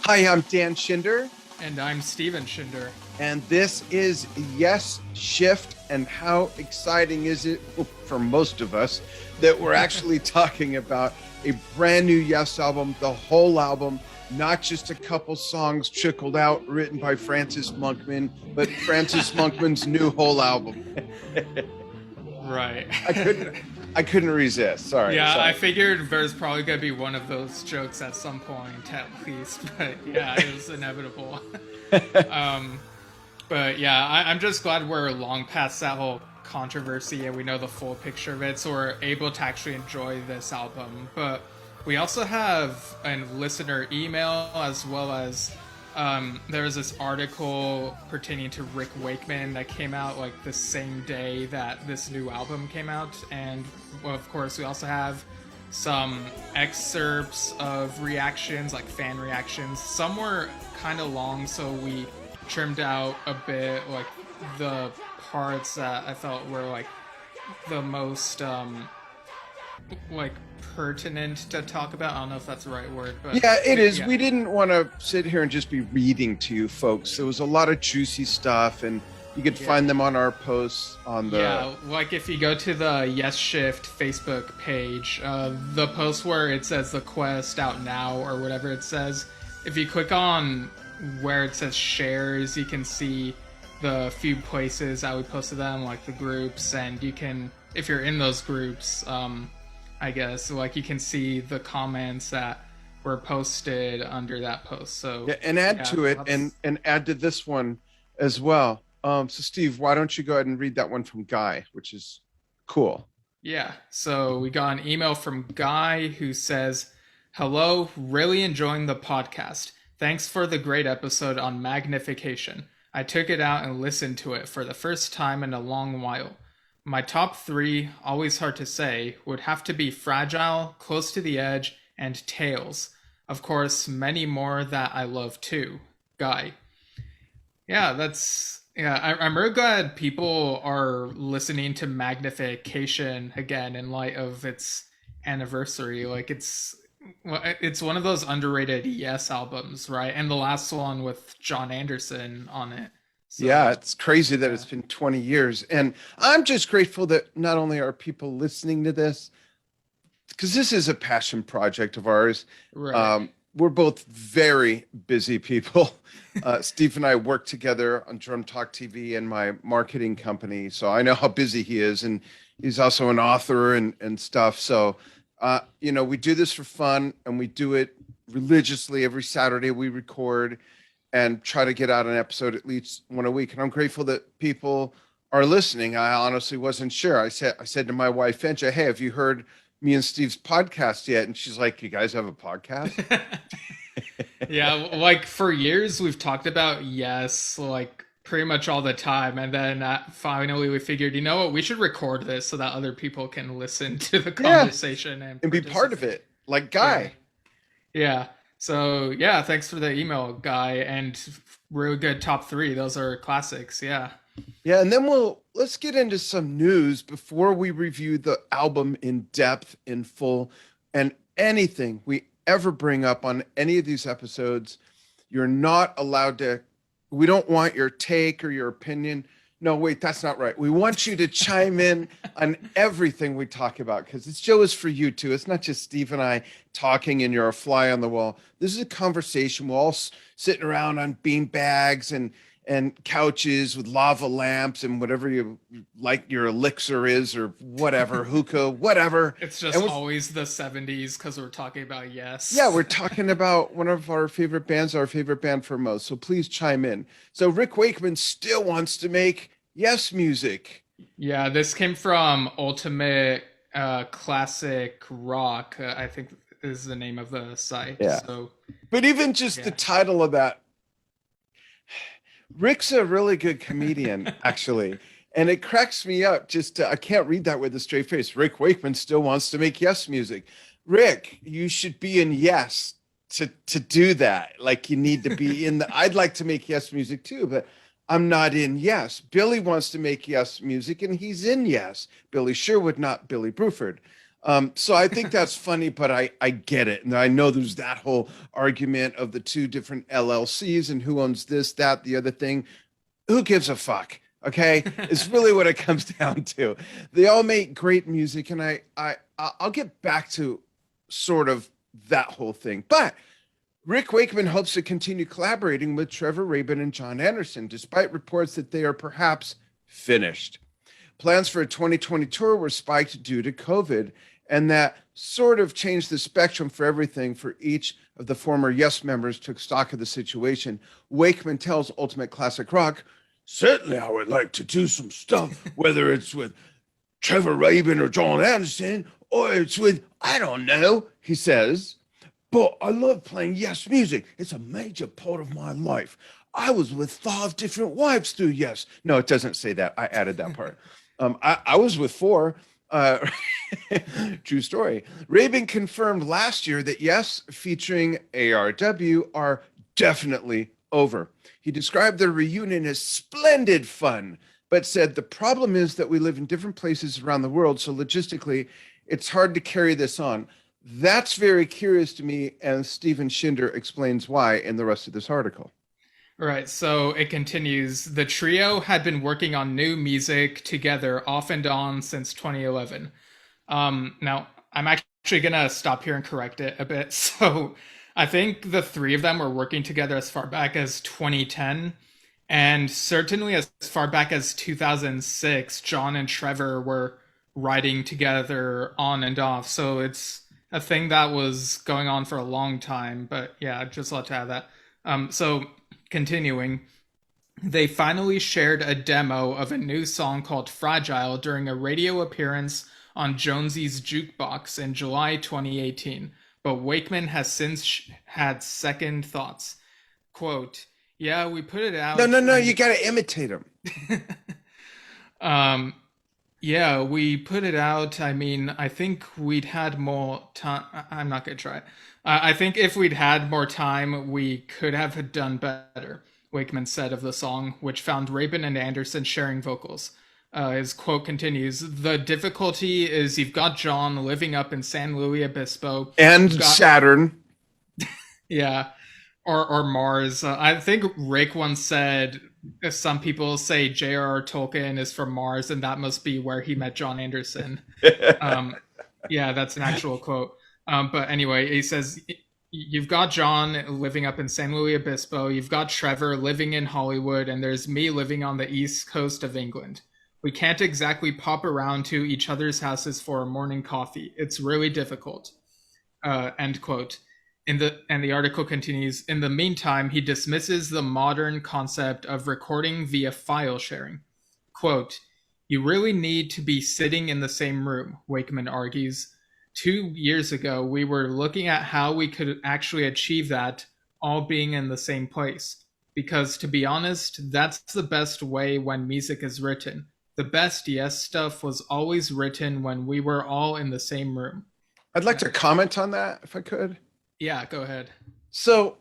Hi, I'm Dan Schinder, And I'm Steven Schinder. and this is Yesshift. And how exciting is it for most of us that we're actually talking about a brand new Yes album, the whole album, not just a couple songs trickled out written by Francis Monkman, but Francis Monkman's new whole album. Right. I couldn't I couldn't resist. Sorry. Yeah, I Sorry. figured there's probably going to be one of those jokes at some point, at least. But yeah, it was inevitable. um, but yeah, I'm just glad we're long past that whole controversy and we know the full picture of it, so we're able to actually enjoy this album. But we also have a listener email as well as there was this article pertaining to Rick Wakeman that came out like the same day that this new album came out, and well, of course we also have some excerpts of reactions, like fan reactions. Some were kind of long, so we trimmed out a bit, like the parts that I felt were like the most like pertinent to talk about. I don't know if that's the right word, but Yeah, it is. yeah. We didn't want to sit here and just be reading to you folks. There was a lot of juicy stuff, and you could find them on our posts on the. Yeah, like if you go to the Yesshift Facebook page, the post where it says the quest out now or whatever it says, if you click on where it says shares, you can see the few places that we posted them, like the groups, and you can, if you're in those groups, I guess, like you can see the comments that were posted under that post. So Yeah, and add yeah, to it, and add to this one as well. So Steve, why don't you go ahead and read that one from Guy, which is cool. yeah, so we got an email from Guy who says, "Hello, really enjoying the podcast. Thanks for the great episode on magnification. I took it out and listened to it for the first time in a long while. My top three, always hard to say, would have to be Fragile, Close to the Edge, and Tails. Of course, many more that I love too. Guy." Yeah, I'm really glad people are listening to Magnification again in light of its anniversary. Like it's one of those underrated Yes albums, right? And the last one with John Anderson on it. Yeah, So it's crazy that yeah, it's been 20 years, and I'm just grateful that not only are people listening to this, because this is a passion project of ours. right. We're both very busy people. Steve and I work together on Drum Talk TV and my marketing company, so I know how busy he is, and he's also an author and stuff. So, we do this for fun, and we do it religiously every Saturday. We record and try to get out an episode at least one a week. And I'm grateful that people are listening. I honestly wasn't sure. I said to my wife, Fenja, hey, have you heard me and Steve's podcast yet? And she's like, you guys have a podcast? Yeah, like for years we've talked about Yes, like pretty much all the time, and then finally we figured, you know what, we should record this so that other people can listen to the Yeah, conversation and and be part of participate. it, like Yeah, Guy. yeah. So yeah, thanks for the email, Guy, and really good top three. Those are classics. Yeah. Yeah, and then let's get into some news before we review the album in depth, in full, and anything we ever bring up on any of these episodes. You're not allowed to, we don't want your take or your opinion. No, wait, that's not right. We want you to chime in on everything we talk about, because this show is for you too. It's not just Steve and I talking and you're a fly on the wall. This is a conversation. We're all sitting around on bean bags and couches with lava lamps and whatever you like your elixir is, or whatever, hookah, whatever. It's just And always the 70s because we're talking about yeah, Yes. we're talking about one of our favorite bands, our favorite band for most. So please chime in. So Rick Wakeman still wants to make Yes music. Yeah, this came from Ultimate Classic Rock, I think is the name of the site. Yeah. So, But even just the yeah. title of that, Rick's a really good comedian, actually. And it cracks me up. I can't read that with a straight face. Rick Wakeman still wants to make Yes music. Rick, you should be in Yes to do that. Like, you need to be in I'd like to make Yes music too, but I'm not in Yes. Billy wants to make Yes music, and he's in Yes. Billy Sherwood, not Billy Bruford. So I think that's funny, but I get it. And I know there's that whole argument of the two different LLCs and who owns this, that, the other thing. Who gives a fuck? Okay. It's really what it comes down to. They all make great music. And I'll get back to sort of that whole thing. But Rick Wakeman hopes to continue collaborating with Trevor Rabin and John Anderson, despite reports that they are perhaps finished. Plans for a 2020 tour were spiked due to COVID, and that sort of changed the spectrum for everything for each of the former Yes members took stock of the situation. Wakeman tells Ultimate Classic Rock, certainly I would like to do some stuff, whether it's with Trevor Rabin or John Anderson, or it's with, I don't know, he says. But I love playing Yes music. It's a major part of my life. I was with 5 different wives through Yes. No, it doesn't say that. I added that part. I was with 4. Uh, True story. Rabin confirmed last year that Yes featuring ARW are definitely over. He described their reunion as splendid fun, but said the problem is that we live in different places around the world, so logistically, it's hard to carry this on. That's very curious to me, and Stephen Schinder explains why in the rest of this article. Right, so it continues. The trio had been working on new music together off and on since 2011. Now, I'm actually gonna stop here and correct it a bit. So I think the three of them were working together as far back as 2010, and certainly as far back as 2006, John and Trevor were writing together on and off. So it's a thing that was going on for a long time. But yeah, I'd just love to add that. So continuing, they finally shared a demo of a new song called Fragile during a radio appearance on Jonesy's Jukebox in July 2018. But Wakeman has since had second thoughts. Quote, yeah, we put it out. No, you got to imitate him. Yeah, we put it out. I mean, I think we'd had more time. I'm not going to try. I think if we'd had more time, we could have done better, Wakeman said of the song, which found Rabin and Anderson sharing vocals. His quote continues, the difficulty is you've got John living up in San Luis Obispo. And Saturn. Yeah, or Mars. I think Rick once said some people say J.R.R. Tolkien is from Mars, and that must be where he met John Anderson. Yeah, that's an actual quote. But anyway, he says, you've got John living up in San Luis Obispo, you've got Trevor living in Hollywood, and there's me living on the east coast of England. We can't exactly pop around to each other's houses for a morning coffee. It's really difficult. End quote. And the article continues, in the meantime, he dismisses the modern concept of recording via file sharing. Quote, you really need to be sitting in the same room, Wakeman argues. 2 years ago, we were looking at how we could actually achieve that, all being in the same place. Because, to be honest, that's the best way when music is written. The best Yes stuff was always written when we were all in the same room. I'd like to comment on that, if I could. Yeah, go ahead. So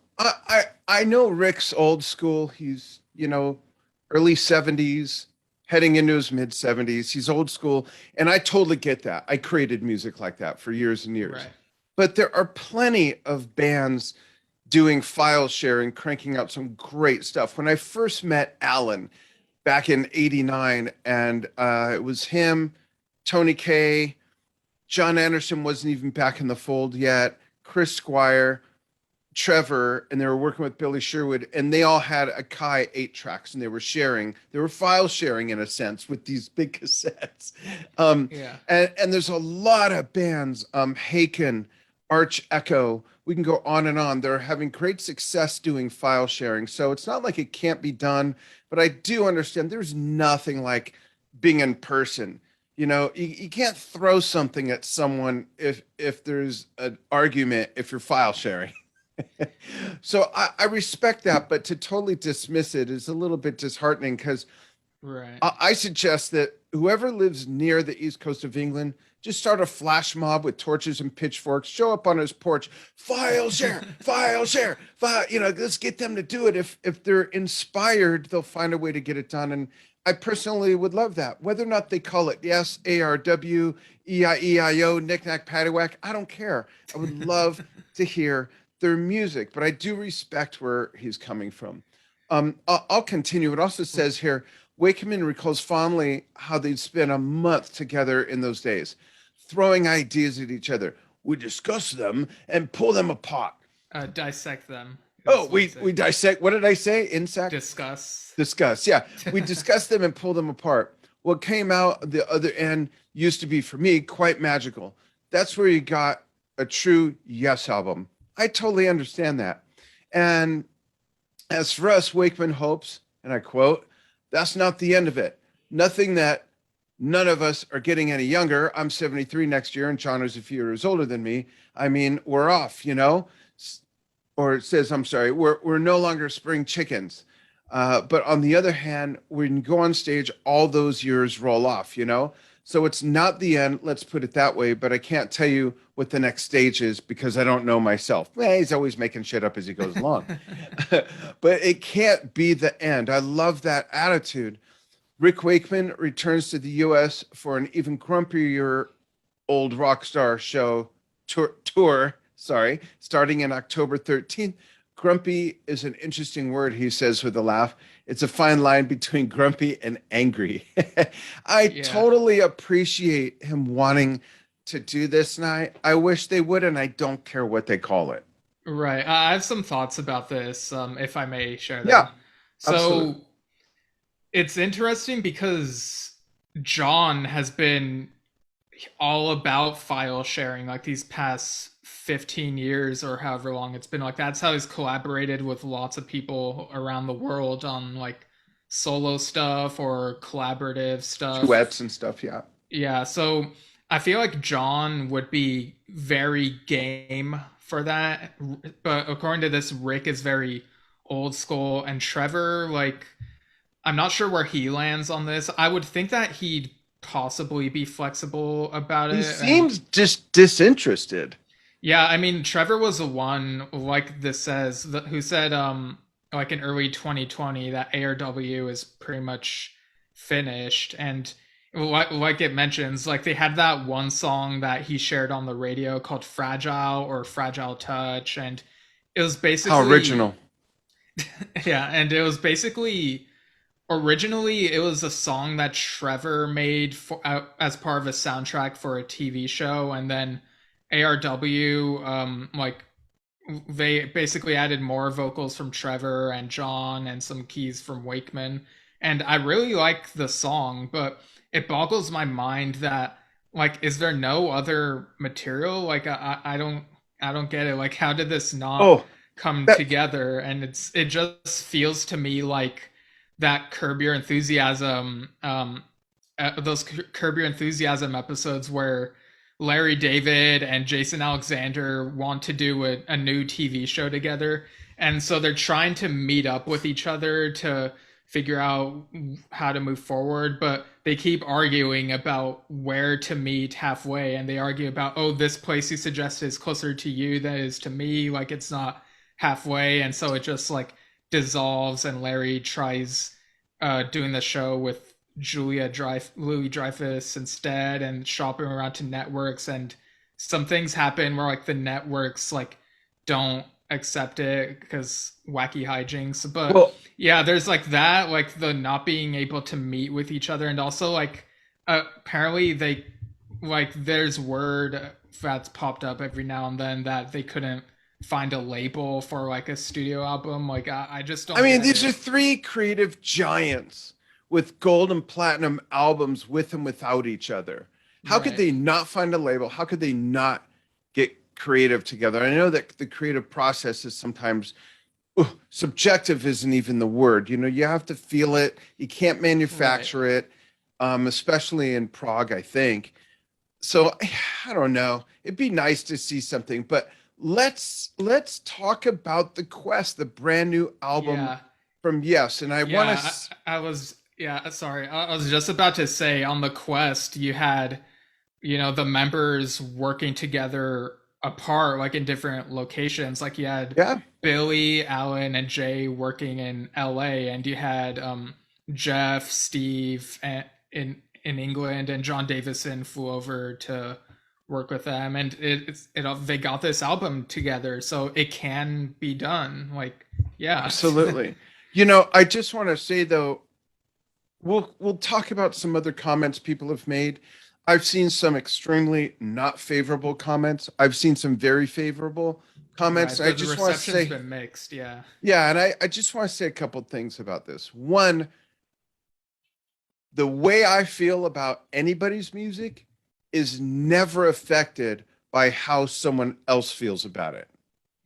I know Rick's old school. He's, early 70s, heading into his mid 70s. He's old school. And I totally get that. I created music like that for years and years. Right. But there are plenty of bands doing file sharing, cranking out some great stuff. When I first met Alan back in 89, and it was him, Tony Kaye, John Anderson wasn't even back in the fold yet, Chris Squire, Trevor, and they were working with Billy Sherwood, and they all had Akai 8 tracks, and they were file sharing in a sense with these big cassettes. Yeah. And there's a lot of bands, Haken, Arch Echo, we can go on and on. They're having great success doing file sharing. So it's not like it can't be done, but I do understand there's nothing like being in person. You can't throw something at someone if there's an argument if you're file sharing. So I respect that, but to totally dismiss it is a little bit disheartening because Right. I suggest that whoever lives near the east coast of England just start a flash mob with torches and pitchforks, show up on his porch, file share, file. Let's get them to do it. If they're inspired, they'll find a way to get it done. And I personally would love that. Whether or not they call it yes, ARW, EIEIO, knick-knack, paddywhack, I don't care. I would love to hear their music, but I do respect where he's coming from. I'll continue. It also says here, Wakeman recalls fondly how they'd spend a month together in those days, throwing ideas at each other. We discuss them and pull them apart. Dissect them. Oh, we dissect. What did I say? Insect? Discuss. Discuss. Yeah, we discuss them and pull them apart. What came out the other end used to be, for me, quite magical. That's where you got a true Yes album. I totally understand that. And as for us, Wakeman hopes, and I quote, that's not the end of it. Nothing that none of us are getting any younger. I'm 73 next year, and John is a few years older than me. I mean, we're off, Or it says, I'm sorry, we're no longer spring chickens. But on the other hand, when you go on stage, all those years roll off, So it's not the end, let's put it that way, but I can't tell you what the next stage is because I don't know myself. He's always making shit up as he goes along. But it can't be the end. I love that attitude. Rick Wakeman returns to the U.S. for an even grumpier old rock star show tour, starting in October 13th. Grumpy is an interesting word, he says with a laugh. It's a fine line between grumpy and angry. I totally appreciate him wanting to do this night. I wish they would, and I don't care what they call it. Right. I have some thoughts about this, if I may share them. Yeah, So absolutely. it's interesting because John has been all about file sharing like these past 15 years or however long it's been. Like that's how he's collaborated with lots of people around the world on like solo stuff or collaborative stuff. Duets and stuff, yeah. Yeah, so I feel like John would be very game for that, but according to this, Rick is very old school, and Trevor, like, I'm not sure where he lands on this. I would think that he'd possibly be flexible about He it. seems just disinterested. Yeah, I mean, Trevor was the one, like this says, who said, like in early 2020, that ARW is pretty much finished, and like it mentions, like they had that one song that he shared on the radio called "Fragile" or "Fragile Touch," and it was basically How original. Yeah, and it was basically originally it was a song that Trevor made for as part of a soundtrack for a TV show, and then ARW like they basically added more vocals from Trevor and John and some keys from Wakeman, and I really like the song, but it boggles my mind that like is there no other material? Like I don't get it. Like how did this not Oh, come that together? And it just feels to me like that Curb Your Enthusiasm those Curb Your Enthusiasm episodes where Larry David and Jason Alexander want to do a new TV show together. And so they're trying to meet up with each other to figure out how to move forward, but they keep arguing about where to meet halfway. And they argue about, oh, this place you suggested is closer to you than it is to me. Like it's not halfway. And so it just like dissolves, and Larry tries doing the show with Louis Dreyfus instead, and shopping around to networks, and some things happen where like the networks like don't accept it because wacky hijinks. But well, yeah, there's like that, like the not being able to meet with each other, and also like apparently they like there's word that's popped up every now and then that they couldn't find a label for like a studio album. Like I just I don't mean, get these it. are three creative giants with gold and platinum albums with and without each other. How could Right. they not find a label? How could they not get creative together? I know that the creative process is sometimes subjective, isn't even the word. You have to feel it. You can't Right. manufacture it, especially in Prague, I think. So I don't know. It'd be nice to see something, but let's talk about the Quest, the brand new album Yeah. from Yes. And I want Yeah, to. I was Yeah, sorry. I was just about to say on the quest you had, the members working together apart, like in different locations. Like you had Yeah, Billy, Alan, and Jay working in LA, and you had Jeff, Steve, in England, and John Davison flew over to work with them, and they got this album together, so it can be done. Like, yeah. absolutely. I just want to say though, we'll talk about some other comments people have made. I've seen some extremely not favorable comments. I've seen some very favorable comments. Right. I The just want to reception's say, been mixed. Yeah. yeah, and I just want to say a couple of things about this. One, the way I feel about anybody's music is never affected by how someone else feels about it.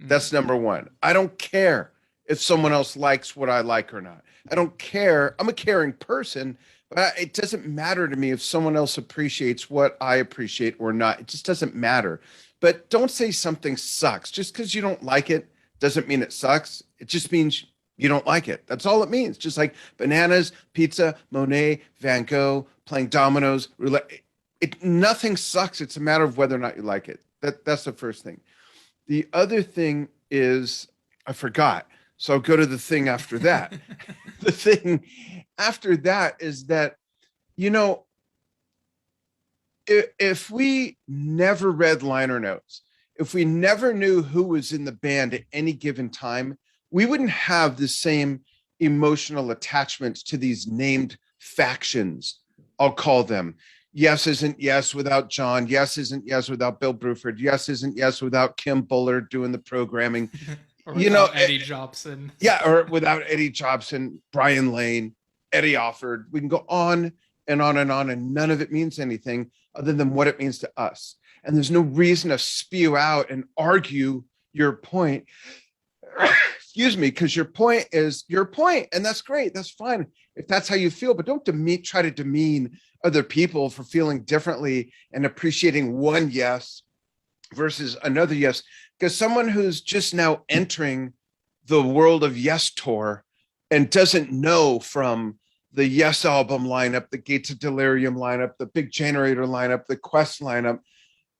Mm. That's number one. I don't care if someone else likes what I like or not. I don't care. I'm a caring person, but it doesn't matter to me if someone else appreciates what I appreciate or not. It just doesn't matter. But don't say something sucks. Just because you don't like it doesn't mean it sucks. It just means you don't like it. That's all it means. Just like bananas, pizza, Monet, Van Gogh, playing dominoes, roulette. Nothing sucks. It's a matter of whether or not you like it. That's the first thing. The other thing is, I forgot. So I'll go to the thing after that. The thing after that is that, you know, if we never read liner notes, if we never knew who was in the band at any given time, we wouldn't have the same emotional attachment to these named factions, I'll call them. Yes isn't yes without John. Yes isn't yes without Bill Bruford. Yes isn't yes without Kim Bullard doing the programming. Or You know, without Eddie Jobson. yeah, or without Eddie Jobson, Brian Lane, Eddie Offord. We can go on and on and on, and none of it means anything other than what it means to us. And there's no reason to spew out and argue your point. Excuse me, because your point is your point, and that's great. That's fine if that's how you feel, but don't try to demean other people for feeling differently and appreciating one yes versus another yes. Because someone who's just now entering the world of Yes Tour and doesn't know from the Yes album lineup, the Gates of Delirium lineup, the Big Generator lineup, the Quest lineup,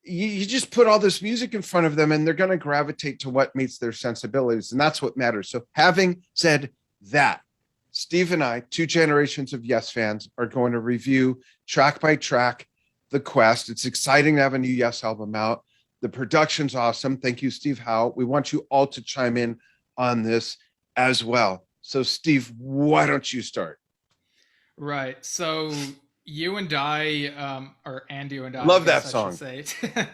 you just put all this music in front of them and they're going to gravitate to what meets their sensibilities. And that's what matters. So having said that, Steve and I, two generations of Yes fans, are going to review track by track the Quest. It's exciting to have a new Yes album out. The production's awesome. Thank you, Steve Howe. We want you all to chime in on this as well. So, Steve, why don't you start? Right. So you and I, or and you and I Love that guess I should song. say,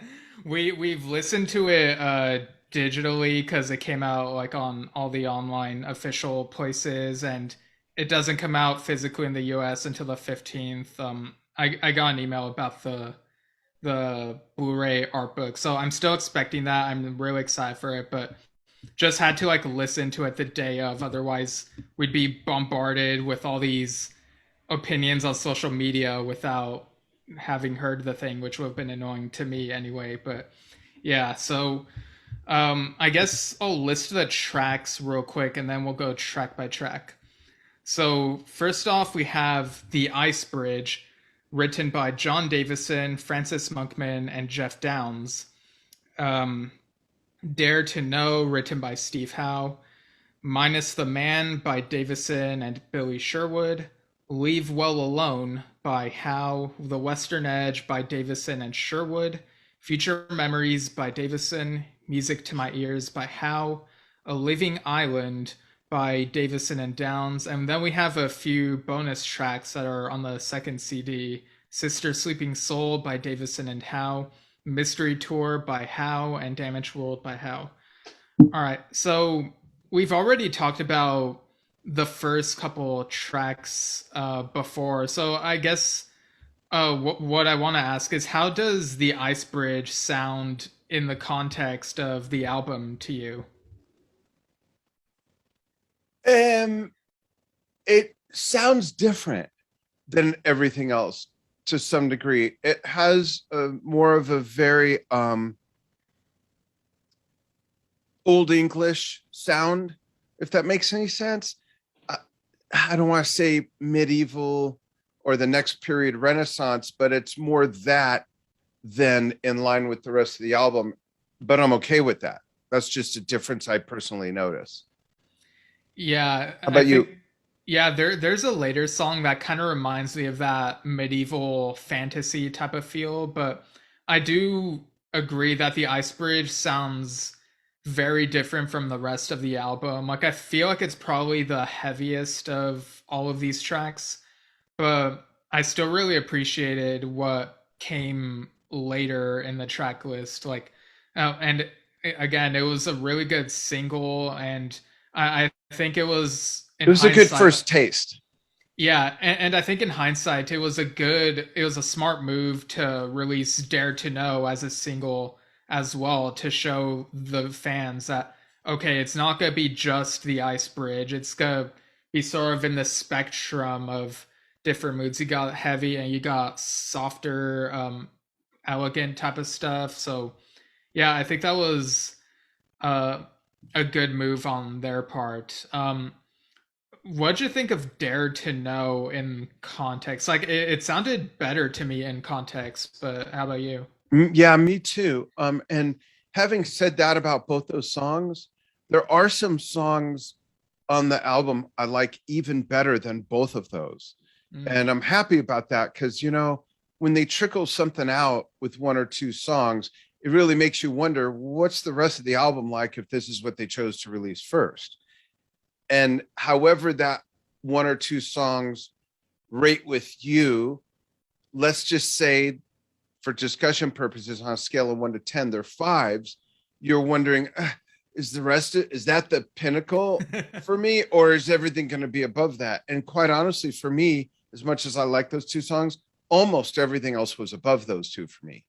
we've listened to it digitally because it came out like on all the online official places, and it doesn't come out physically in the U.S. until the 15th. I got an email about the Blu-ray art book, so I'm still expecting that. I'm really excited for it, but just had to like listen to it the day of. Otherwise, we'd be bombarded with all these opinions on social media without having heard the thing, which would have been annoying to me anyway. But yeah, so I guess I'll list the tracks real quick and then we'll go track by track. So first off, we have the Icebridge, written by John Davison, Francis Monkman, and Jeff Downes. Um, Dare to Know, written by Steve Howe. Minus the Man by Davison and Billy Sherwood. Leave Well Alone by Howe. The Western Edge by Davison and Sherwood. Future Memories by Davison. Music to My Ears by Howe. A Living Island by Davison and Downes. And then we have a few bonus tracks that are on the second CD. Sister Sleeping Soul by Davison and Howe. Mystery Tour by Howe, and Damaged World by Howe. All right, so we've already talked about the first couple tracks before, so I guess what I want to ask is, how does the Icebridge sound in the context of the album to you? Um, it sounds different than everything else to some degree. It has more of a very old English sound, if that makes any sense. I don't want to say medieval or the next period Renaissance, but it's more that than in line with the rest of the album. But I'm okay with that. That's just a difference I personally notice. Yeah, How I about think you? yeah, there's a later song that kind of reminds me of that medieval fantasy type of feel, but I do agree that the Icebridge sounds very different from the rest of the album. Like I feel like it's probably the heaviest of all of these tracks, but I still really appreciated what came later in the track list. And again, it was a really good single, and I think it was in It was a good hindsight. first taste. Yeah, and I think in hindsight, it was a smart move to release Dare to Know as a single as well to show the fans that okay, it's not gonna be just the Ice Bridge. It's gonna be sort of in the spectrum of different moods. You got heavy and you got softer, elegant type of stuff. So yeah, I think that was uh, a good move on their part. What'd you think of Dare to Know in context? Like it sounded better to me in context, but how about you? Yeah, me too. And having said that about both those songs, there are some songs on the album I like even better than both of those. Mm, And I'm happy about that because, when they trickle something out with one or two songs, it really makes you wonder what's the rest of the album like if this is what they chose to release first. And however that one or two songs rate with you, let's just say for discussion purposes on a scale of 1 to 10, they're fives. You're wondering, is the rest of, is that the pinnacle for me, or is everything going to be above that? And quite honestly, for me, as much as I like those two songs, almost everything else was above those two for me.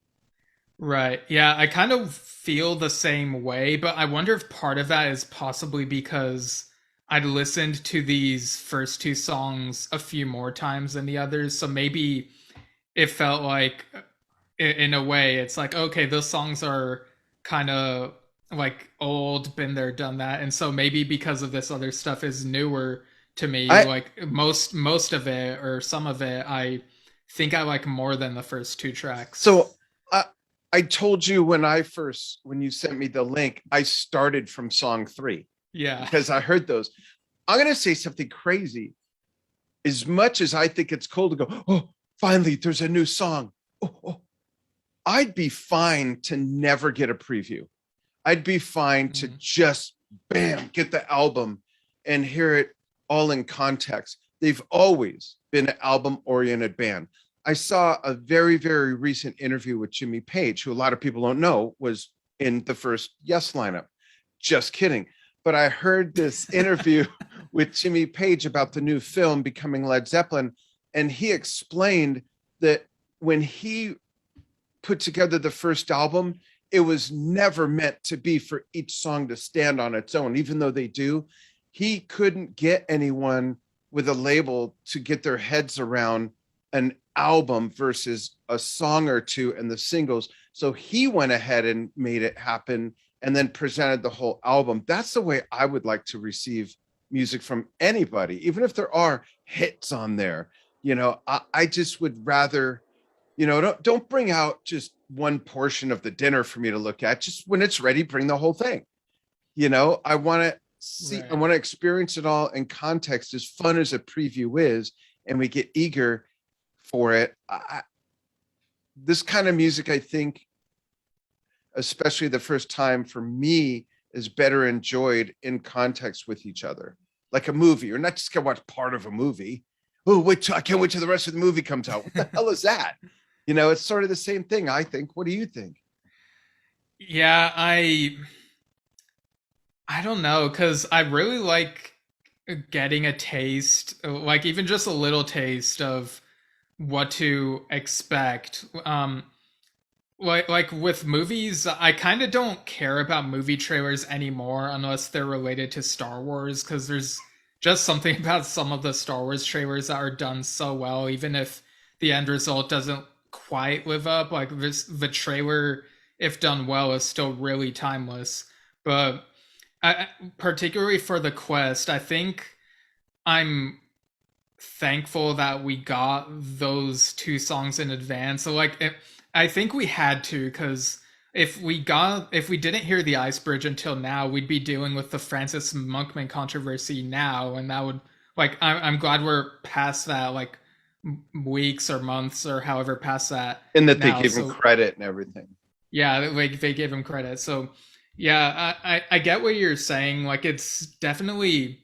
right. Yeah, I kind of feel the same way, but I wonder if part of that is possibly because I'd listened to these first two songs a few more times than the others, so maybe it felt like in a way it's like okay those songs are kind of like old been there done that and so maybe because of this other stuff is newer to me I like most of it or some of it I think I like more than the first two tracks. so I I told you when you sent me the link, I started from song three Yeah. because I heard those. I'm gonna say something crazy. As much as I think it's cool to go, oh, finally, there's a new song. Oh, I'd be fine to never get a preview. I'd be fine to Mm. just bam, get the album and hear it all in context. They've always been an album oriented band. I saw a very, very recent interview with Jimmy Page, who a lot of people don't know was in the first Yes lineup. Just kidding. But I heard this interview with Jimmy Page about the new film Becoming Led Zeppelin, and he explained that when he put together the first album, it was never meant to be for each song to stand on its own, even though they do. He couldn't get anyone with a label to get their heads around an album versus a song or two and the singles. So he went ahead and made it happen and then presented the whole album. That's the way I would like to receive music from anybody, even if there are hits on there. I just would rather don't bring out just one portion of the dinner for me to look at. Just when it's ready, bring the whole thing. I want to I Right. want to experience it all in context. As fun as a preview is, and we get eager for it. This kind of music, I think, especially the first time for me, is better enjoyed in context with each other, like a movie. You're not just gonna watch part of a movie. Oh, I can't wait till the rest of the movie comes out. What the hell is that? It's sort of the same thing, I think. What do you think? Yeah, I don't know cuz I really like getting a taste like even just a little taste of what to expect. Like with movies, I kind of don't care about movie trailers anymore unless they're related to Star Wars because there's just something about some of the Star Wars trailers that are done so well, even if the end result doesn't quite live up. Like the trailer, if done well, is still really timeless. But particularly for the quest, I think I'm thankful that we got those two songs in advance. So like I think we had to, because if we didn't hear the Icebridge until now, we'd be dealing with the Francis Monkman controversy now, and that would like I'm glad we're past that, like weeks or months or however past that And that they now. give him So credit and everything. yeah, like they gave him credit. So yeah, I get what you're saying. Like it's definitely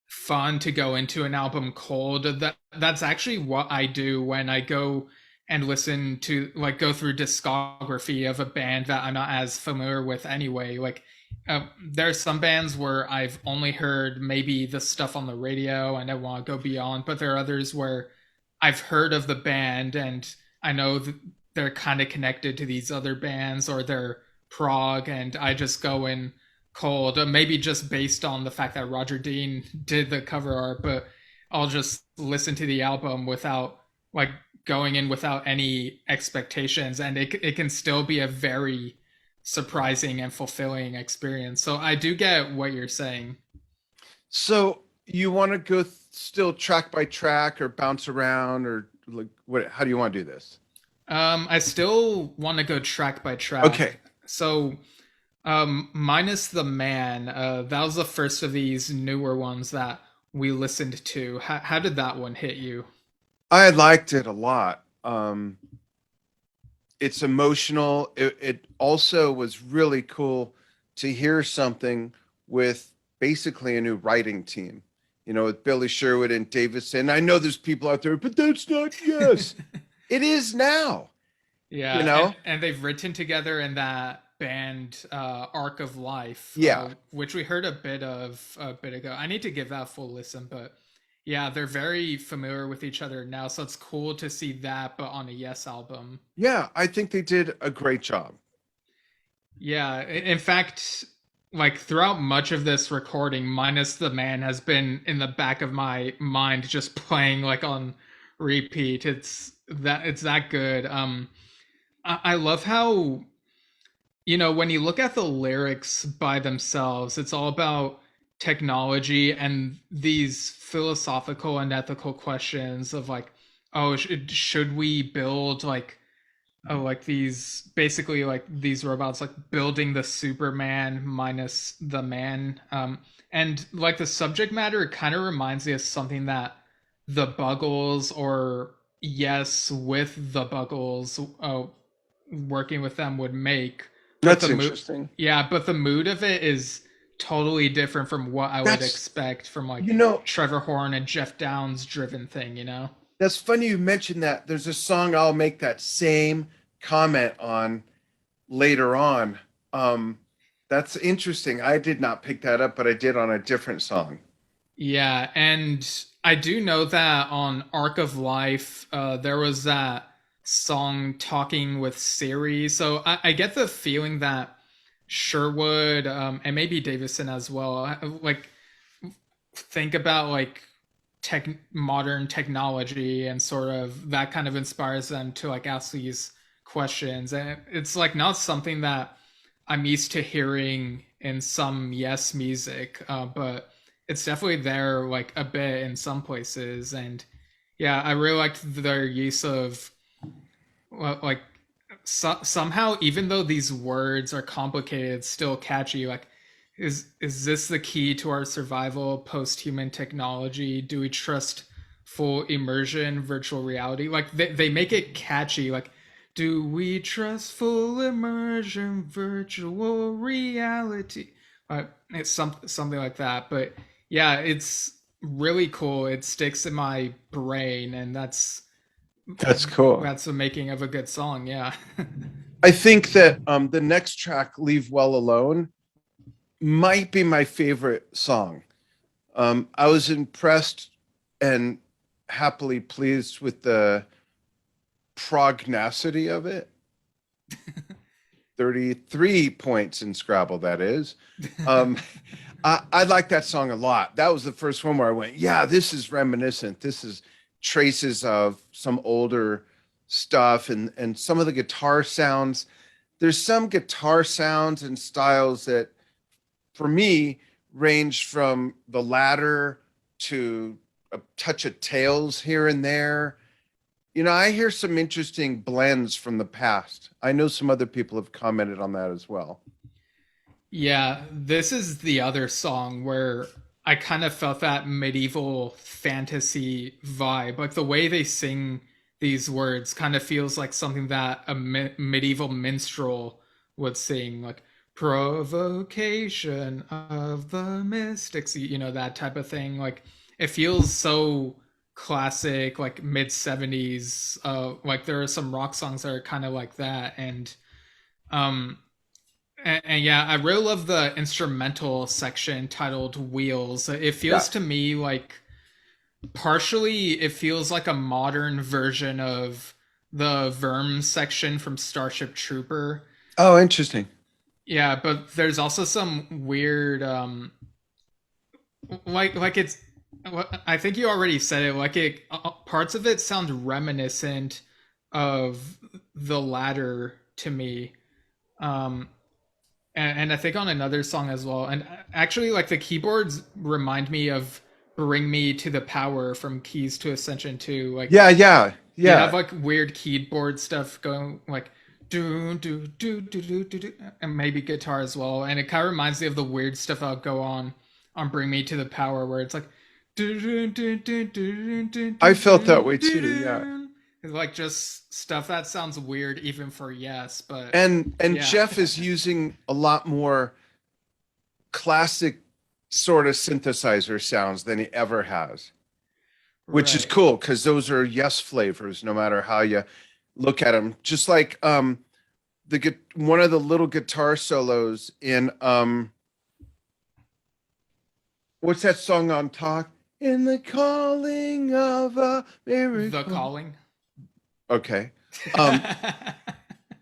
fun to go into an album cold. That's actually what I do when I go and listen to, like, go through discography of a band that I'm not as familiar with anyway. Like there's some bands where I've only heard maybe the stuff on the radio and I want to go beyond, but there are others where I've heard of the band and I know that they're kind of connected to these other bands or they're prog, and I just go in cold, maybe just based on the fact that Roger Dean did the cover art, but I'll just listen to the album without like going in without any expectations, and it can still be a very surprising and fulfilling experience. So I do get what you're saying. So you want to go still track by track or bounce around or like what? How do you want to do this? I still want to go track by Okay. track. So minus the man, that was the first of these newer ones that we listened to. How did that one hit you? I liked it a lot. It's emotional. It also was really cool to hear something with basically a new writing team, with Billy Sherwood and Davison. I know there's people out there, but that's not yes. It is now, Yeah, you know? and they've written together in that band Arc of Life, Yeah. which we heard a bit of a bit ago. I need to give that a full listen, but yeah, they're very familiar with each other now, so it's cool to see that, but on a Yes album. Yeah, I think they did a great job. Yeah, in fact, like throughout much of this recording, minus the man has been in the back of my mind, just playing like on repeat. It's that good. I love how, when you look at the lyrics by themselves, it's all about technology and these philosophical and ethical questions of like, oh, should we build like, oh, like these basically like these robots, like building the Superman minus the man. And like the subject matter kind of reminds me of something that the Buggles or Yes with the Buggles, working with them would make. But That's the mood, interesting. yeah, but the mood of it is totally different from what I would That's expect from like you know, Trevor Horn and Jeff Downs driven thing. that's funny you mentioned that. There's a song I'll make that same comment on later on. Um, that's interesting. I did not pick that up, but I did on a different song. Yeah, and I do know that on Arc of Life, there was that song Talking with Siri. So I get the feeling that Sherwood, and maybe Davison as well, like think about like modern technology and sort of that kind of inspires them to like ask these questions. And it's like not something that I'm used to hearing in some Yes music, but it's definitely there like a bit in some places. And yeah, I really liked their use of like somehow, even though these words are complicated, it's still catchy. Like, is this the key to our survival post-human technology? Do we trust full immersion, virtual reality? Like they make it catchy. Like, do we trust full immersion, virtual reality? It's something like that. But yeah, it's really cool. It sticks in my brain, and That's cool. that's the making of a good song. Yeah. I think that the next track, Leave Well Alone, might be my favorite song. I was impressed and happily pleased with the prognacity of it. 33 points in Scrabble, that is. Um, I like that song a lot. That was the first one where I went, yeah, this is reminiscent. This is traces of some older stuff and some of the guitar sounds. There's some guitar sounds and styles that, for me, range from the Ladder to a touch of Tales here and there. You know, I hear some interesting blends from the past. I know some other people have commented on that as well. Yeah, this is the other song where I kind of felt that medieval fantasy vibe. Like the way they sing these words kind of feels like something that a medieval minstrel would sing, like provocation of the mystics, you know, that type of thing. Like it feels so classic, like mid 70s. Like there are some rock songs that are kind of like that. Um, and yeah, I really love the instrumental section titled Wheels. It Yeah. feels to me like partially it feels like a modern version of the Verm section from Starship Trooper. Oh, interesting. Yeah, but there's also some weird like it's I think you already said it, like it parts of it sound reminiscent of the latter to me. Um and I think on another song as well. And actually, like the keyboards remind me of "Bring Me to the Power" from Keys to Ascension 2. Like Yeah, yeah, you have yeah. like weird keyboard stuff going, like do do do do do do, do and maybe guitar as well. And it kind of reminds me of the weird stuff that'll go on "Bring Me to the Power," where it's like do do do do do do I do felt that way do too. Yeah. do. It's like just stuff that sounds weird even for Yes, but And yeah. Jeff is using a lot more classic sort of synthesizer sounds than he ever has, which is Right. cool because those are Yes flavors, no matter how you look at them. Just like one of the little guitar solos in what's that song on Talk? In the calling of a The miracle. Calling. Okay. Um,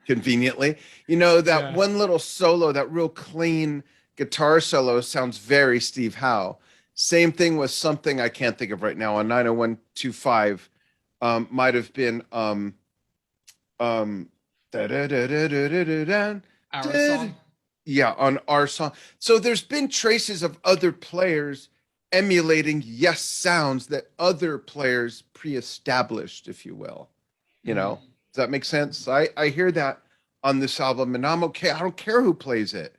conveniently. You know, that Yeah. one little solo, that real clean guitar solo sounds very Steve Howe. Same thing with something I can't think of right now on 90125. Might have been um da-da-da-da-da-da-da-da, Our da-da. song. Yeah, on our song. So there's been traces of other players emulating Yes sounds that other players pre-established, if you will. You know, Mm. does that make sense? I hear that on this album, and I'm okay. I don't care who plays it.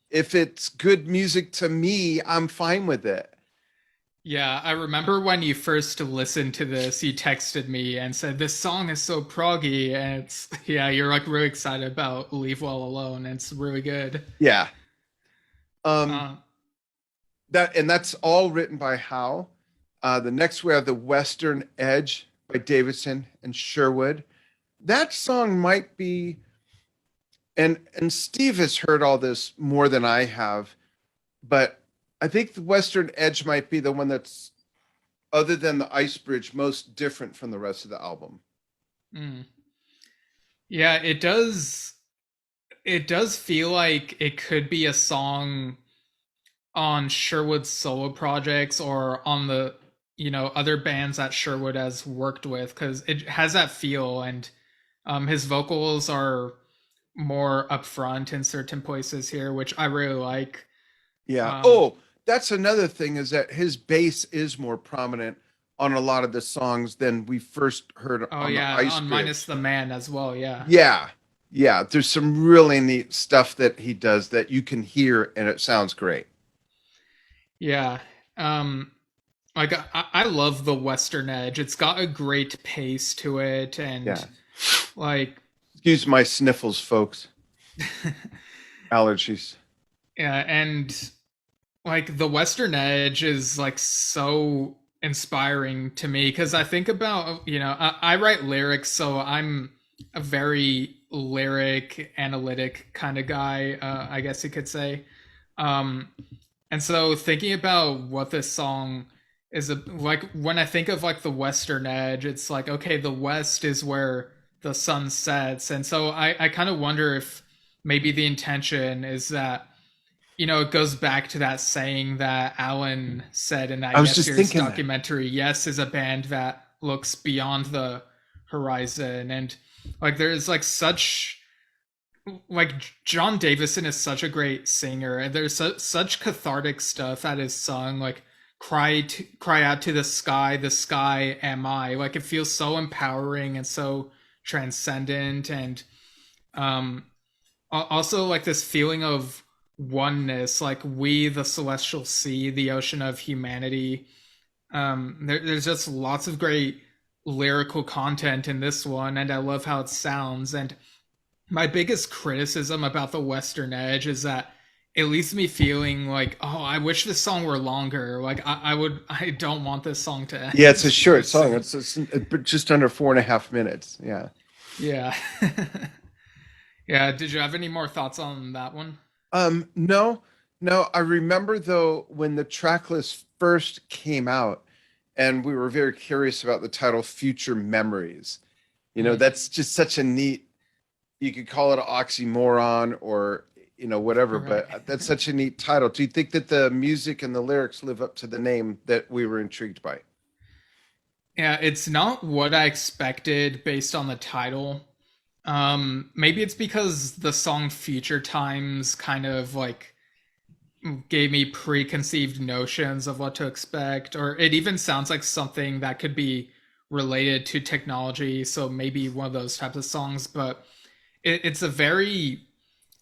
If it's good music to me, I'm fine with it. Yeah, I remember when you first listened to this, you texted me and said this song is so proggy, and it's yeah, you're like really excited about Leave Well Alone, and it's really good. Yeah. Um, Uh, that's all written by Howe. The next we have The Western Edge by Davidson and Sherwood. That song might be, and Steve has heard all this more than I have, but I think The Western Edge might be the one that's, other than the Icebridge, most different from the rest of the album. mm. Yeah, it does. It does feel like it could be a song on Sherwood's solo projects or on the other bands that Sherwood has worked with, because it has that feel, and his vocals are more upfront in certain places here, which I really like. Yeah. Um, Oh, that's another thing, is that his bass is more prominent on a lot of the songs than we first heard oh on the yeah, Ice on Minus Bridge. the Man as well. Yeah, Yeah. Yeah. There's some really neat stuff that he does that you can hear and it sounds great. yeah. Um, like I love the Western Edge. It's got a great pace to it, and Yeah. like Excuse my sniffles, folks. Allergies. yeah, and like the Western Edge is like so inspiring to me because I think about I write lyrics, so I'm a very lyric analytic kind of guy, I guess you could say. um and so thinking about what this song is like, when I think of like the Western Edge, it's like, okay, the west is where the sun sets, and so I kind of wonder if maybe the intention is that it goes back to that saying that Alan said in that I was Yes just Years thinking that. documentary. Yes is a band that looks beyond the horizon. And like there's like such like John Davison is such a great singer, and there's such cathartic stuff that is sung, like cry out to the sky am I. Like it feels so empowering and so transcendent, and um also like this feeling of oneness, like we the celestial sea, the ocean of humanity. There's just lots of great lyrical content in this one, and I love how it sounds. And my biggest criticism about the Western Edge is that it leaves me feeling like, oh, I wish this song were longer. Like I don't want this song to Yeah, it's end a so short song. soon. It's just under 4.5 minutes. Yeah. Yeah. Yeah, did you have any more thoughts on that one? No, no. I remember though when the track list first came out, and we were very curious about the title "Future Memories." Mm, That's just such a neat. You could call it an oxymoron or whatever, right. but that's such a neat title. Do you think that the music and the lyrics live up to the name that we were intrigued by? Yeah, it's not what I expected based on the title. Maybe it's because the song Future Times kind of like gave me preconceived notions of what to expect, or it even sounds like something that could be related to technology. So maybe one of those types of songs, but it's a very,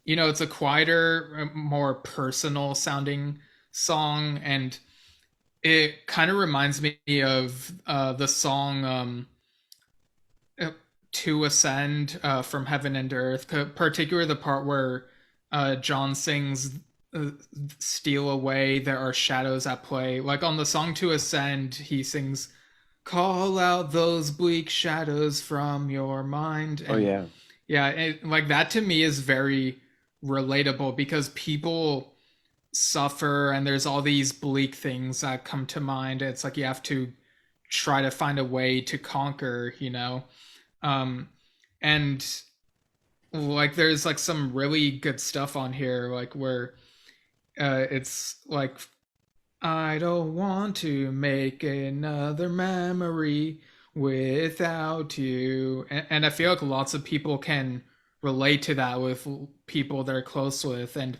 it's a quieter, more personal sounding song, and it kind of reminds me of the song uh, "To Ascend" from Heaven and Earth, particularly the part where John sings uh, "Steal Away." There are shadows at play. Like on the song "To Ascend," he sings "Call out those bleak shadows from your mind," Oh and yeah. yeah, like that to me is very relatable because people suffer and there's all these bleak things that come to mind. It's like you have to try to find a way to conquer. um and like there's like some really good stuff on here, like where it's like, I don't want to make another memory without you. And I feel like lots of people can relate to that with people they're close with. And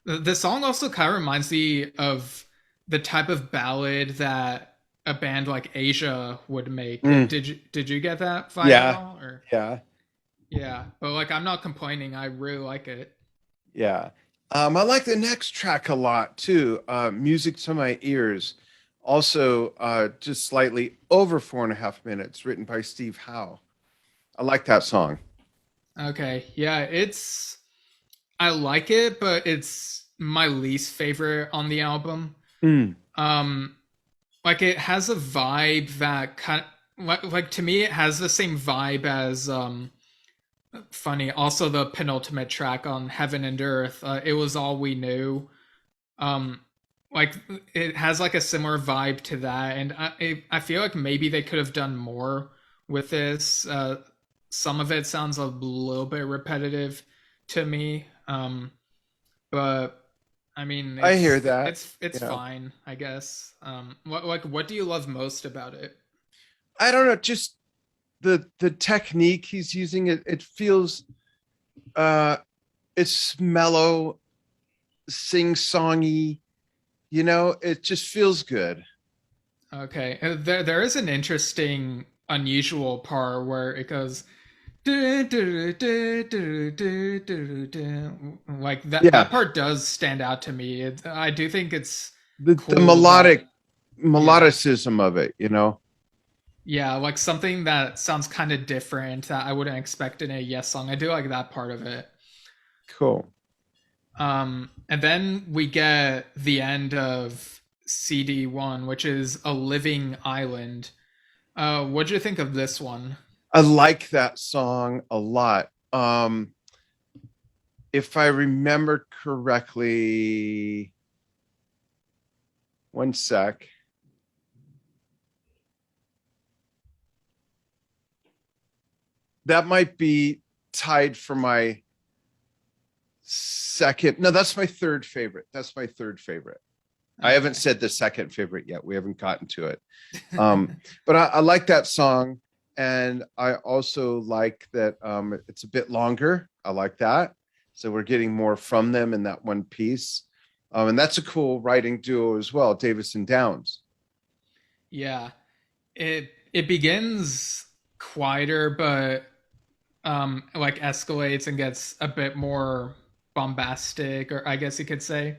the song also kind of reminds me of the type of ballad that a band like Asia would make. Mm, Did you get that vibe at yeah. all? Or Yeah. yeah, but like I'm not complaining. I really like it. Yeah. I like the next track a lot too. Music to My Ears. Also, just slightly over 4.5 minutes, written by Steve Howe. I like that song. Okay, yeah, I like it, but it's my least favorite on the album. Mm. Um, like it has a vibe that kind of, like to me it has the same vibe as funny. Also, the penultimate track on Heaven and Earth, it was all we knew. Um, like it has like a similar vibe to that, and I feel like maybe they could have done more with this. Some of it sounds a little bit repetitive to me. But I mean, I hear it's that. it's it's Yeah. fine, I guess. What do you love most about it? I don't know, just the technique he's using. It feels uh it's mellow, sing-songy, it just feels good. Okay, there is an interesting, unusual part where it goes like that Yeah. part does stand out to me. I do think it's The cool that, melodic yeah, melodicism of it. yeah, like something that sounds kind of different that I wouldn't expect in a Yes song. I do like that part of it. Cool. And then we get the end of CD1, which is A Living Island. What'd you think of this one? I like that song a lot. If I remember correctly, one sec. That might be tied for my second. No, that's my third favorite. That's my third favorite. I haven't Okay. said the second favorite yet. We haven't gotten to it. But I like that song. And I also like that it's a bit longer. I like that. So we're getting more from them in that one piece. And that's a cool writing duo as well, Davis and Downs. Yeah. It begins quieter, but like escalates and gets a bit more bombastic, or I guess you could say.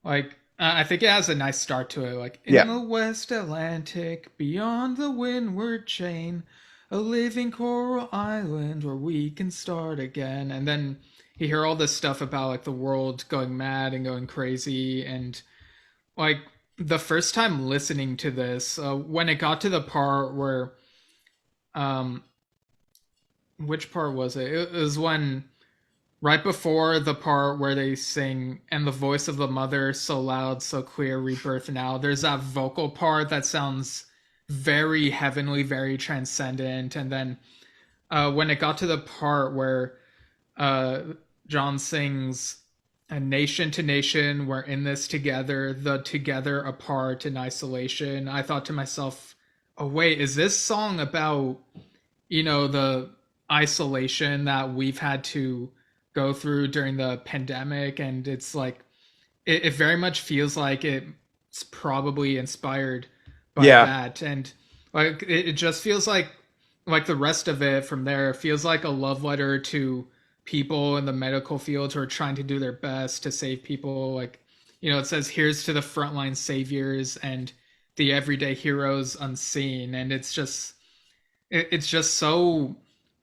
Like I think it has a nice start to it. Like in Yeah, the West Atlantic, beyond the windward chain, a living coral island where we can start again. And then you hear all this stuff about like the world going mad and going crazy, and like the first time listening to this, when it got to the part where um which part was it? It was when right before the part where they sing "and the voice of the mother so loud, so clear, rebirth now." There's that vocal part that sounds very heavenly, very transcendent, and then when it got to the part where uh, John sings, "A nation to nation, we're in this together, the together apart in isolation." I thought to myself, "Oh wait, is this song about the isolation that we've had to go through during the pandemic?" And it's like it very much feels like it's probably inspired by yeah, that. And like it just feels like the rest of it from there feels like a love letter to people in the medical field who are trying to do their best to save people. Like it says, "Here's to the frontline saviors and the everyday heroes unseen." And it's just so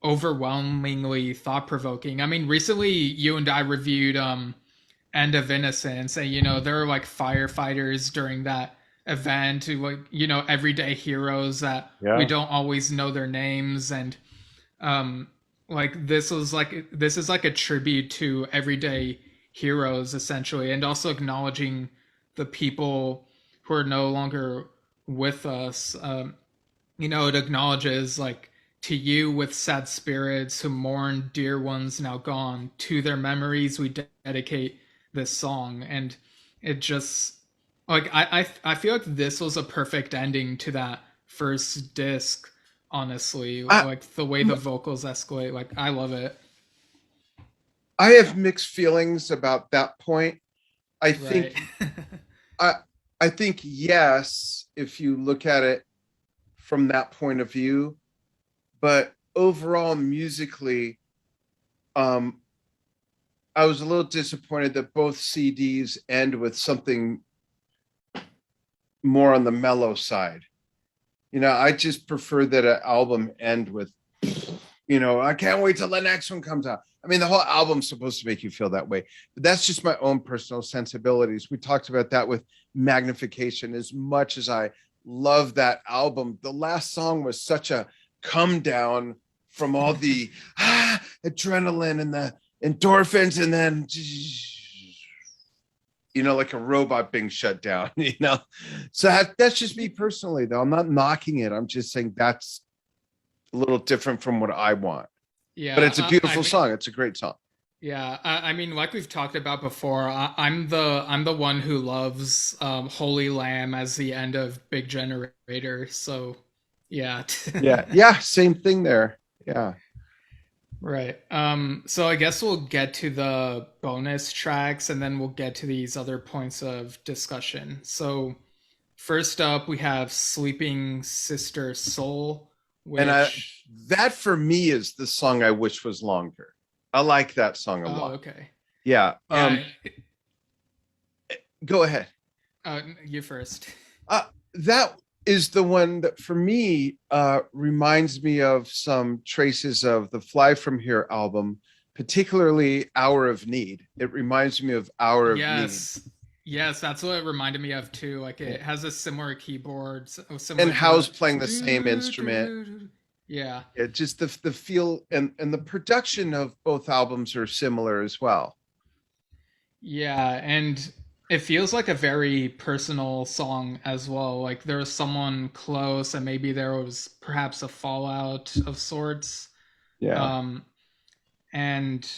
overwhelmingly thought provoking. I mean, recently you and I reviewed End of Innocence, and there are like firefighters during that event who, like, everyday heroes that we yeah. don't always know their names. And um like this is like a tribute to everyday heroes essentially, and also acknowledging the people who are no longer with us. It acknowledges, like, "To you with sad spirits who mourn dear ones now gone, to their memories we dedicate this song." And it just like I feel like this was a perfect ending to that first disc. Honestly, I like the way the vocals escalate, like I love it. I have mixed feelings about that point. I Right. think I I think yes, if you look at it from that point of view, but overall musically, um, I was a little disappointed that both CDs end with something more on the mellow side. I just prefer that an album end with, I can't wait till the next one comes out. I mean, the whole album's supposed to make you feel that way, but that's just my own personal sensibilities. We talked about that with Magnification. As much as I love that album, the last song was such a come down from all the adrenaline and the endorphins, and then like a robot being shut down. So that's just me personally, though. I'm not knocking it. I'm just saying that's a little different from what I want. But Yeah, it's a I beautiful mean, song. It's a great song. yeah, I mean, like we've talked about before, I'm the one who loves Holy Lamb as the end of Big Generator. So, yeah. Yeah. Yeah. Same thing there. Yeah. Right. So I guess we'll get to the bonus tracks, and then we'll get to these other points of discussion. So first up, we have Sleeping Sister Soul, And which that for me is the song I wish was longer. I like that song a oh, lot. okay. Yeah. Yeah, Go ahead. you first. That is the one that for me reminds me of some traces of the Fly From Here album, particularly Hour of Need. It reminds me of Hour of Need. Yes. Yes, that's what it reminded me of too. Like it has a similar keyboard, And similar to Howe's the playing the same doo, instrument. doo, doo. Yeah. It just the feel and the production of both albums are similar as well. Yeah, and it feels like a very personal song as well. Like there was someone close, and maybe there was perhaps a fallout of sorts. Yeah. Um, and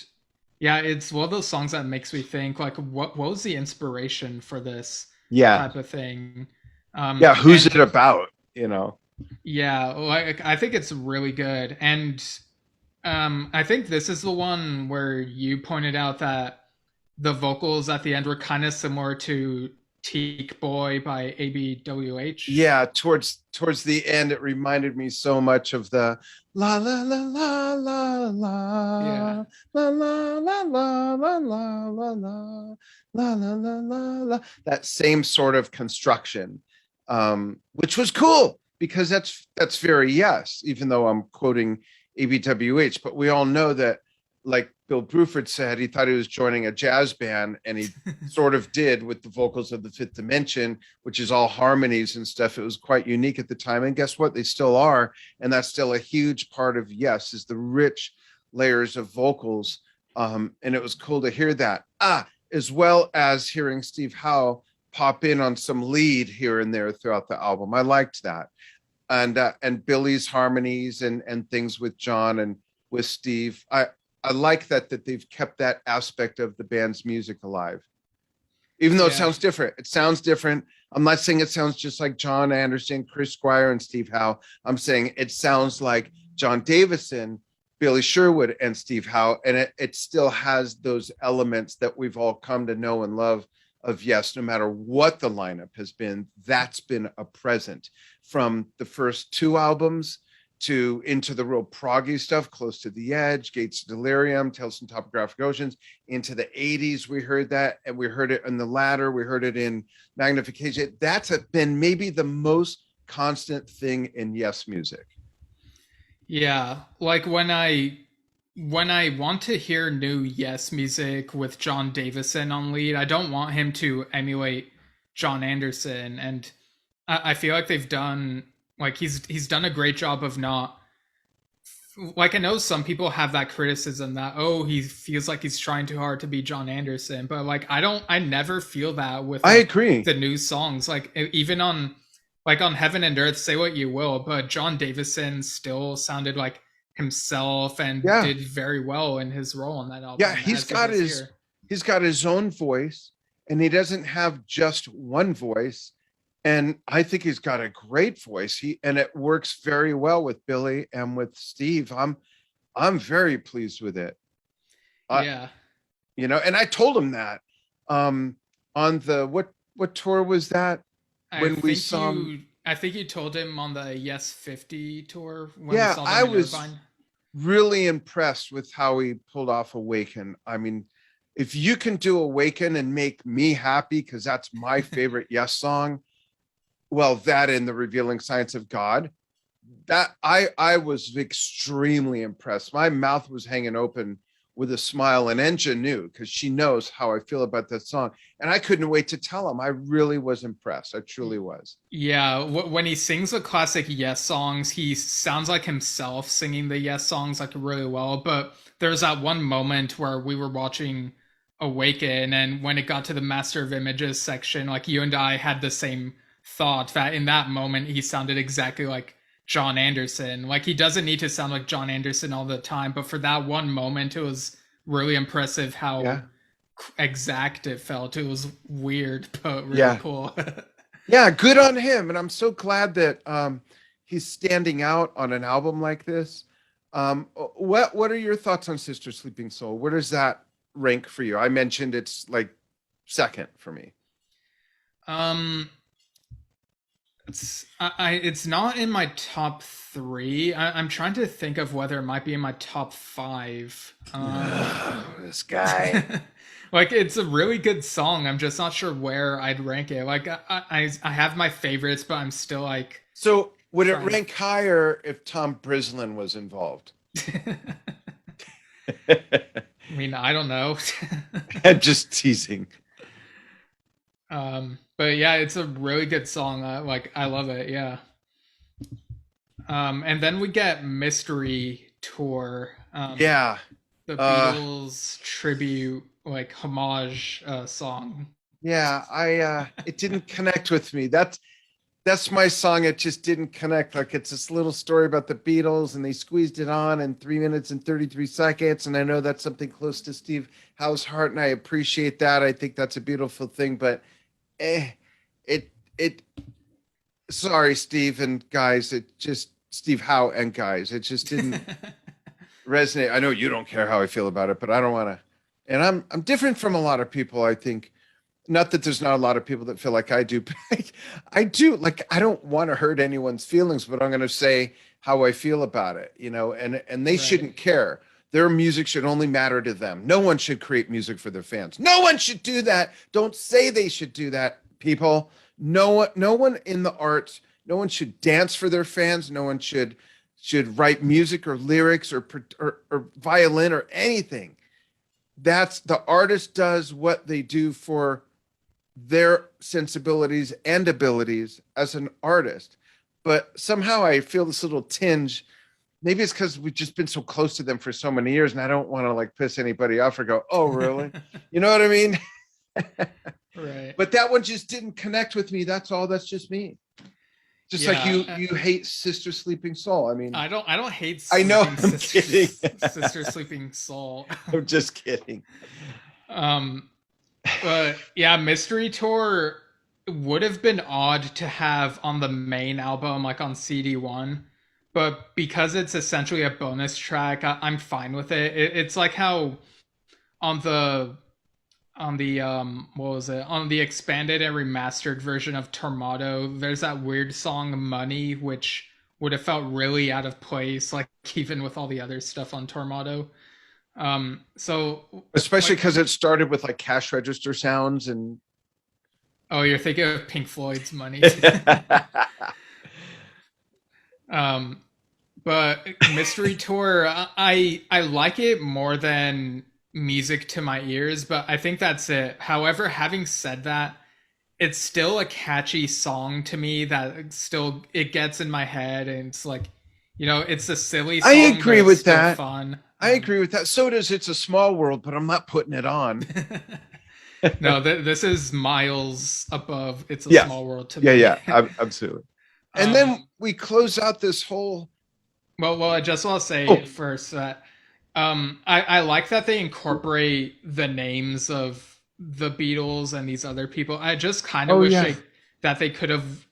yeah, it's one of those songs that makes me think, like, what was the inspiration for this Yeah. type of thing? Yeah. Who's it And about? yeah, like I think it's really good. And I think this is the one where you pointed out that the vocals at the end were kind of similar to Teak Boy by ABWH. Yeah, towards the end, it reminded me so much of the la la la la la Yeah. la la la la la la la la la la la la la, that same sort of construction, which was cool because that's very Yes, even though I'm quoting ABWH, but we all know that, like Bill Bruford said, he thought he was joining a jazz band, and he sort of did with the vocals of the Fifth Dimension, which is all harmonies and stuff. It was quite unique at the time, and guess what? They still are, and that's still a huge part of Yes, is the rich layers of vocals. And it was cool to hear that. As well as hearing Steve Howe pop in on some lead here and there throughout the album. I liked that, and Billy's harmonies and things with John and with Steve. I like that they've kept that aspect of the band's music alive, even though it Yeah. sounds different. It sounds different. I'm not saying it sounds just like John Anderson, Chris Squire, and Steve Howe. I'm saying it sounds like John Davison, Billy Sherwood, and Steve Howe, and it still has those elements that we've all come to know and love of Yes. No matter what the lineup has been, that's been a present from the first two albums to into the real proggy stuff, Close to the Edge, Gates of Delirium, Tales from Topographic Oceans. Into the 80s, we heard that, and we heard it in The Ladder, we heard it in Magnification. That's been maybe the most constant thing in Yes music. Yeah. Like when I want to hear new Yes music with John Davison on lead, I don't want him to emulate John Anderson. And I feel like they've done like he's done a great job of not like I know some people have that criticism that oh he feels like he's trying too hard to be John Anderson, but like I never feel that with I like agree. the new songs. Like even on like on Heaven and Earth, say what you will, but John Davison still sounded like himself and Yeah. did very well in his role on that Yeah, album as he does here. he's got his own voice, and he doesn't have just one voice. And I think he's got a great voice. And it works very well with Billy and with Steve. I'm very pleased with it. I Yeah. and I told him that on the what tour was that when we saw him? I think you told him on the Yes 50 tour when we Yeah, saw I them in was Irvine. really impressed with how he pulled off Awaken. I mean, if you can do Awaken and make me happy, because that's my favorite Yes song, well, that and The Revealing Science of God, that I was extremely impressed. My mouth was hanging open with a smile, and Enja knew because she knows how I feel about that song, and I couldn't wait to tell him. I really was impressed. I truly was. Yeah, when he sings the classic Yes songs, he sounds like himself singing the Yes songs like really well. But there's that one moment where we were watching Awaken, and when it got to the Master of Images section, like you and I had the same thought that in that moment he sounded exactly like John Anderson. Like he doesn't need to sound like John Anderson all the time, but for that one moment, it was really impressive how Yeah. exact it felt. It was weird, but really Yeah. cool. Yeah, good on him. And I'm so glad that he's standing out on an album like this. What are your thoughts on Sister Sleeping Soul? Where does that rank for you? I mentioned it's like second for me. um, it's not in my top three. I'm trying to think of whether it might be in my top five. This guy. Like it's a really good song. I'm just not sure where I'd rank it. Like I have my favorites, but I'm still like So would it trying to. rank higher if Tom Brislin was involved? I mean, I don't know. Just teasing. But yeah, it's a really good song. Like I love it. Yeah. And then we get Mystery Tour. Yeah. The Uh, Beatles tribute, like homage song. yeah, I it didn't connect with me. That's my song. It just didn't connect. Like it's this little story about the Beatles, and they squeezed it on in 3 minutes and 33 seconds. And I know that's something close to Steve Howe's heart, and I appreciate that. I think that's a beautiful thing. But it. Sorry, Steve and guys. It just Steve Howe and guys. It just didn't resonate. I know you don't care how I feel about it, but I don't want to. And I'm different from a lot of people, I think. Not that there's not a lot of people that feel like I do, but I do. Like, I don't want to hurt anyone's feelings, but I'm going to say how I feel about it, and they Right. shouldn't care. Their music should only matter to them. No one should create music for their fans. No one should do that. Don't say they should do that, people. No one in the arts, no one should dance for their fans. No one should write music or lyrics or violin or anything. That's the artist does what they do for their sensibilities and abilities as an artist. But somehow I feel this little tinge. Maybe it's because we've just been so close to them for so many years, and I don't want to like piss anybody off or go, "Oh, really?" You know what I mean? Right. But that one just didn't connect with me. That's all. That's just me. Just like Yeah. you hate Sister Sleeping Soul. I mean, I don't hate I know sleeping I'm kidding. sister sleeping soul. I'm just kidding. um but yeah, Mystery Tour would have been odd to have on the main album, like on CD1, but because it's essentially a bonus track, I'm fine with it's like how on the what was it, on the expanded and remastered version of Tornado, there's that weird song Money, which would have felt really out of place, like even with all the other stuff on Tornado. So Especially like, because it started with like cash register sounds and oh, you're thinking of Pink Floyd's Money. um but Mystery Tour, I like it more than music to my ears, but I think that's it. However, having said that, it's still a catchy song to me that still it gets in my head, and it's like, it's a silly I song, but agree it's with still that. fun. I agree with that. So does It's a Small World, but I'm not putting it on. No, this is miles above It's a Yeah. Small World to Yeah, me. yeah, absolutely. And um then we close out this whole well, I just want to say oh, first that I like that they incorporate the names of the Beatles and these other people. I just kind of oh wish yeah. that they could have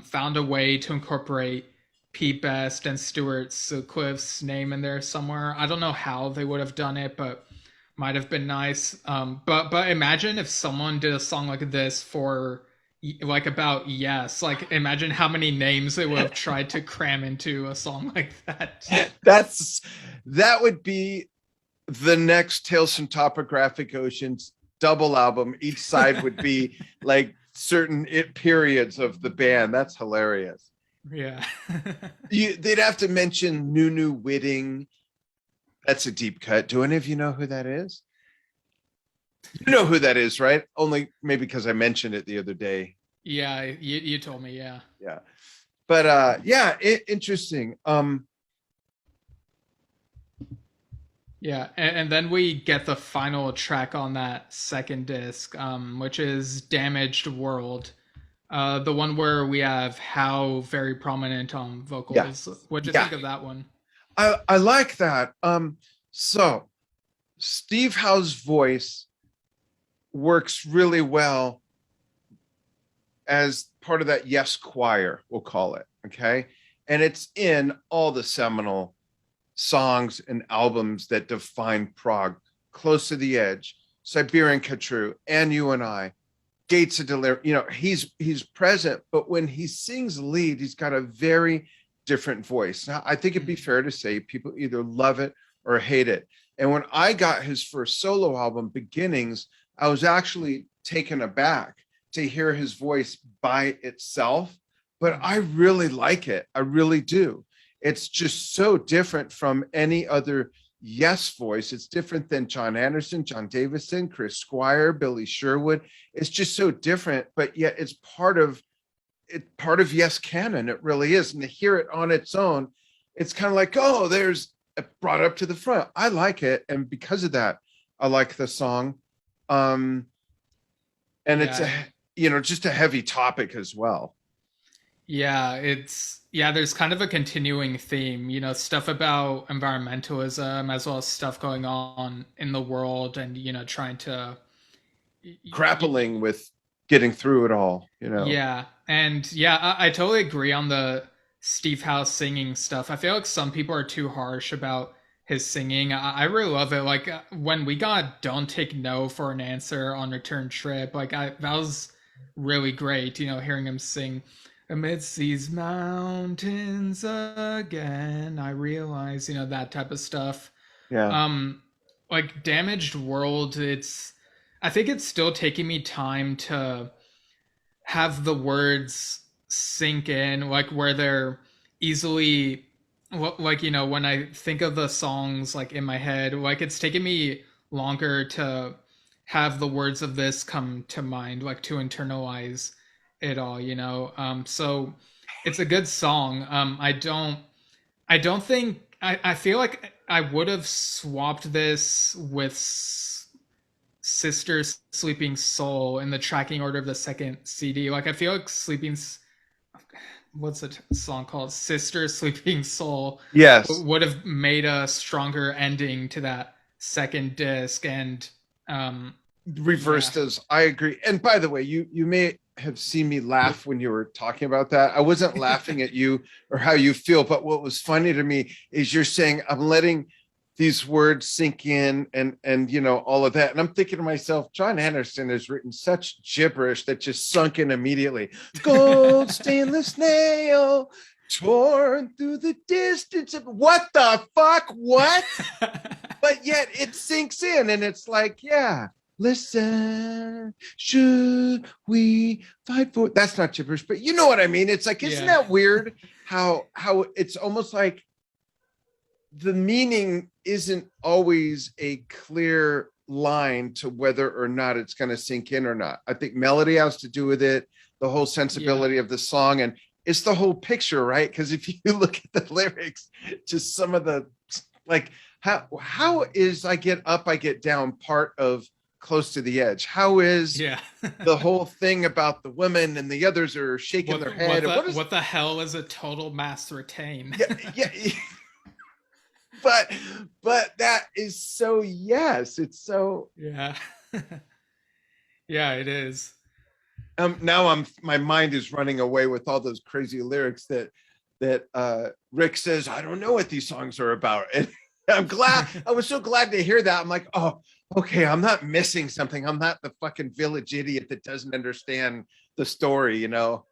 found a way to incorporate Pete Best and Stuart Sutcliffe's name in there somewhere. I don't know how they would have done it, but might have been nice. But imagine if someone did a song like this for like about Yes. Like imagine how many names they would have tried to cram into a song like that. That's that would be the next Tales from Topographic Oceans double album. Each side would be like certain periods of the band. That's hilarious. Yeah. They'd have to mention Nunu Whitting. That's a deep cut. Do any of you know who that is? You know who that is, right? Only maybe because I mentioned it the other day. Yeah, you told me, yeah. Yeah. But yeah, interesting. Yeah, and then we get the final track on that second disc, which is Damaged World. The one where we have How very prominent on Yeah. vocals. What'd you Yeah. think of that one? I like that. So Steve Howe's voice works really well as part of that Yes choir, we'll call it. Okay. And it's in all the seminal songs and albums that define Prague: Close to the Edge, Siberian Khatru, and You and I, Gates of Delirium. He's present, but when he sings lead, he's got a very different voice. Now, I think it'd be fair to say people either love it or hate it. And when I got his first solo album, Beginnings, I was actually taken aback to hear his voice by itself, but I really like it. I really do. It's just so different from any other Yes voice. It's different than John Anderson, John Davison, Chris Squire, Billy Sherwood. It's just so different, but yet it's part of Yes canon. It really is. And to hear it on its own, it's kind of like, oh, there's brought up to the front. I like it. And because of that, I like the song. And it's Yeah, just a heavy topic as well. there's kind of a continuing theme, stuff about environmentalism as well as stuff going on in the world, and trying to Grappling with getting through it all. yeah. And yeah, I totally agree on the Steve Howe singing stuff. I feel like some people are too harsh about his singing. I really love it. Like when we got "Don't Take No" for an answer on Return Trip, like that was really great. Hearing him sing amidst these mountains again, I realize, that type of stuff. Yeah. Um, like Damaged World, I think it's still taking me time to have the words sink in, like where they're easily, like, when I think of the songs like in my head, like it's taken me longer to have the words of this come to mind, like to internalize it all. So it's a good song. I don't think I feel like I would have swapped this with Sister Sleeping Soul in the tracking order of the second CD. Like I feel like what's the song called? Sister Sleeping Soul Yes. would have made a stronger ending to that second disc. And yeah. Reversed as I agree. And by the way, you may have seen me laugh when you were talking about that. I wasn't laughing at you or how you feel, but what was funny to me is you're saying I'm letting these words sink in and all of that. And I'm thinking to myself, John Anderson has written such gibberish that just sunk in immediately. Gold stainless nail torn through the distance of what the fuck? What? But yet it sinks in and it's like, yeah. Listen, should we fight for? That's not gibberish, but you know what I mean. It's like, isn't that weird? How it's almost like the meaning isn't always a clear line to whether or not it's going to sink in or not. I think melody has to do with it, the whole sensibility of the song, and it's the whole picture, right? Because if you look at the lyrics, just some of the like, how is I get up, I get down part of Close to the Edge? How is the whole thing about the women and the others are shaking their head? What the hell is a total mass retain? Yeah. But that is so, yes, it's so. Yeah. Yeah, it is. Now my mind is running away with all those crazy lyrics that Rick says, I don't know what these songs are about. And I was so glad to hear that. I'm like, oh, okay, I'm not missing something. I'm not the fucking village idiot that doesn't understand the story,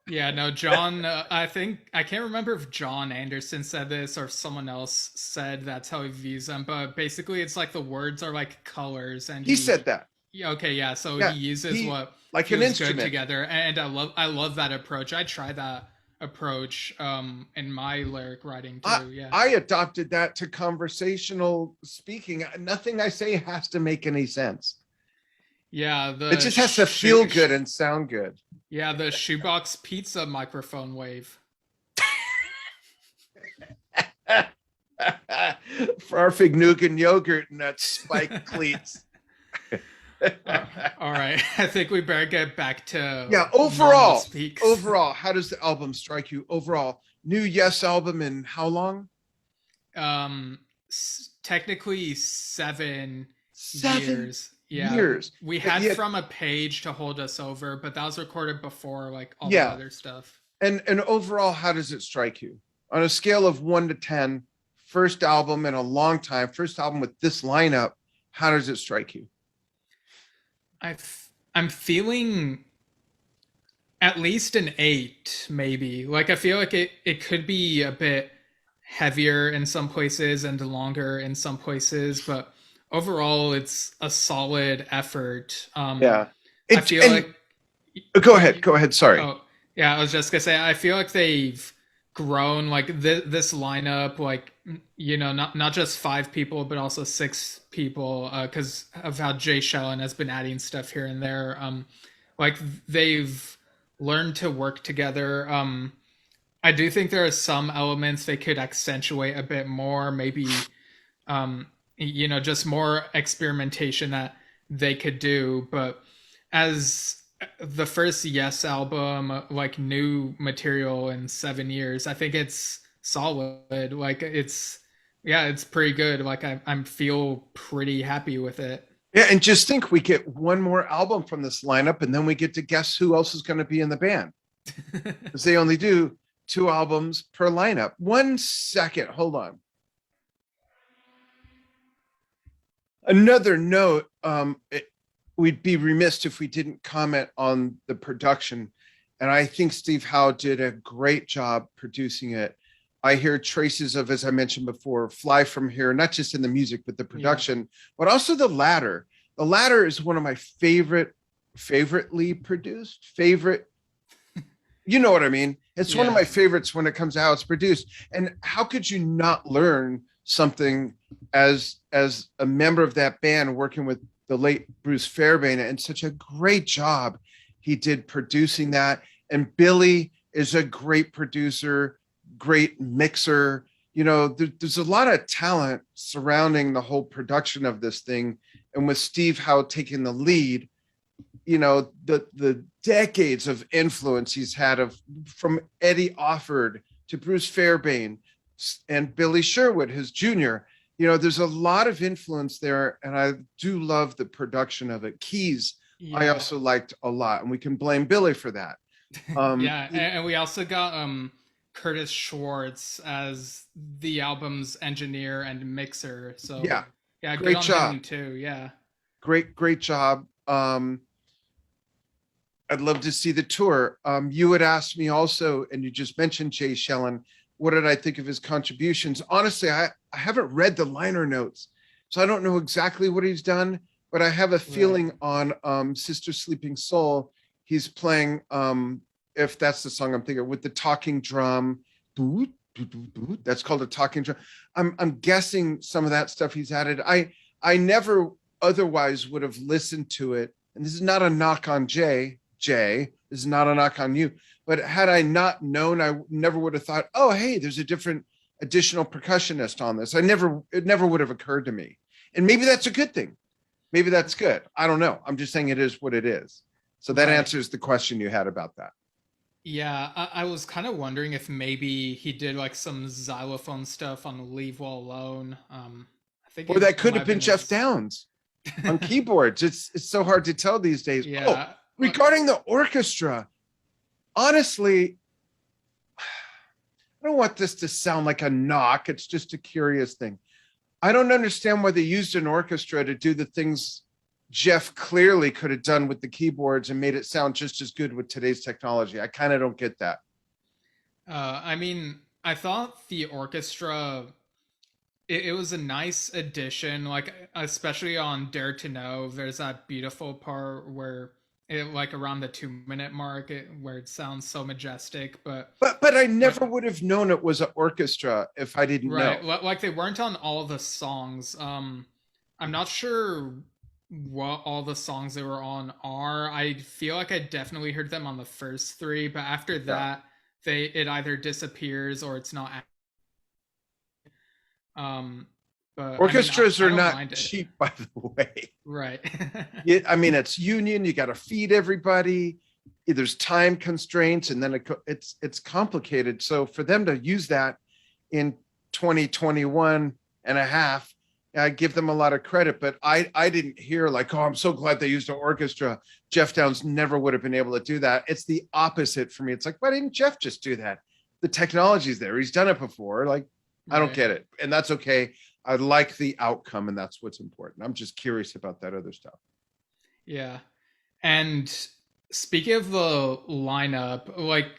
Yeah, no, John, I can't remember if John Anderson said this or if someone else said that's how he views them, but basically it's like the words are like colors, and he said that. Yeah, okay, yeah, so he uses what like an instrument good together, and I love that approach. I try that approach in my lyric writing too. I adopted that to conversational speaking. Nothing I say has to make any sense. Yeah, it just has to feel good and sound good. Yeah, the shoebox pizza microphone wave. Farfignugan yogurt and that spike cleats. All right, I think we better get back to overall, how does the album strike you? Overall, new Yes album in how long? Technically 7 years. Yeah, years. We had From a Page to hold us over, but that was recorded before like all the other stuff. And overall, how does it strike you on a scale of 1 to 10? First album in a long time, first album with this lineup. How does it strike you? I'm feeling at least an 8, maybe. Like I feel like it could be a bit heavier in some places and longer in some places, but overall it's a solid effort. I feel like go ahead, sorry. I was just gonna say I feel like they've grown, like this lineup, like not just 5 people but also 6 people, because of how Jay Shellen has been adding stuff here and there. Like they've learned to work together. I do think there are some elements they could accentuate a bit more, maybe just more experimentation that they could do. But as the first Yes album, like new material in 7 years, I think it's solid. Like it's pretty good. Like I feel pretty happy with it. Yeah, and just think, we get one more album from this lineup and then we get to guess who else is going to be in the band, because they only do 2 albums per lineup. 1 second, hold on. Another note, we'd be remiss if we didn't comment on the production. And I think Steve Howe did a great job producing it. I hear traces of, as I mentioned before, Fly From Here, not just in the music, but the Yeah. production, but also the ladder. The ladder is one of my favoritely produced, you know what I mean? It's one of Yeah. my favorites when it comes to how it's produced. And how could you not learn something as a member of that band working with the late Bruce Fairbairn, and such a great job he did producing that. And Billy is a great producer, great mixer. You know, there's a lot of talent surrounding the whole production of this thing. And with Steve Howe taking the lead, you know, the decades of influence he's had of from Eddie Offord to Bruce Fairbairn and Billy Sherwood, his junior. You know, there's a lot of influence there, and I do love the production of it. Keys, I Yeah. also liked a lot, and we can blame Billy for that. Yeah, and we also got Curtis Schwartz as the album's engineer and mixer. So Yeah, yeah, good great on job, him too. Yeah. great job. I'd love to see the tour. You had asked me also, and you just mentioned Jay Shellen. What did I think of his contributions? Honestly, I haven't read the liner notes, so I don't know exactly what he's done, but I have a Right. feeling on Sister Sleeping Soul, he's playing, if that's the song I'm thinking of, with the talking drum. That's called a talking drum. I'm guessing some of that stuff he's added. I never otherwise would have listened to it. And this is not a knock on Jay. This is not a knock on you. But had I not known, I never would have thought, oh, hey, there's a different additional percussionist on this. It never would have occurred to me. And maybe that's a good thing. Maybe that's good. I don't know. I'm just saying it is what it is. So that Right. answers the question you had about that. Yeah, I was kind of wondering if maybe he did like some xylophone stuff on Leave Well Alone. I think Or it that could might have have been been Jeff his. Downs on keyboards. It's so hard to tell these days. Oh, Yeah. regarding the orchestra, honestly, I don't want this to sound like a knock. It's just a curious thing. I don't understand why they used an orchestra to do the things Jeff clearly could have done with the keyboards and made it sound just as good with today's technology. I kind of don't get that. I mean, I thought the orchestra it was a nice addition, like especially on Dare to Know. There's that beautiful part where it like around the 2 minute mark, where it sounds so majestic, but But I like never would have known it was an orchestra if I didn't right, know. like they weren't on all the songs. I'm not sure what all the songs they were on are. I feel like I definitely heard them on the first three, but after Yeah. that, it either disappears or it's not. Um, but I mean, Orchestras I are don't not mind it. cheap, by the way. Right. I mean, it's union. You got to feed everybody. There's time constraints, and then it's complicated. So for them to use that in 2021 and a half, I give them a lot of credit. But I didn't hear like, oh, I'm so glad they used an orchestra. Jeff Downs never would have been able to do that. It's the opposite for me. It's like, why didn't Jeff just do that? The technology's there. He's done it before. Like, I don't Right. get it, and that's okay. I like the outcome, and that's what's important. I'm just curious about that other stuff. Yeah. And speaking of the lineup, like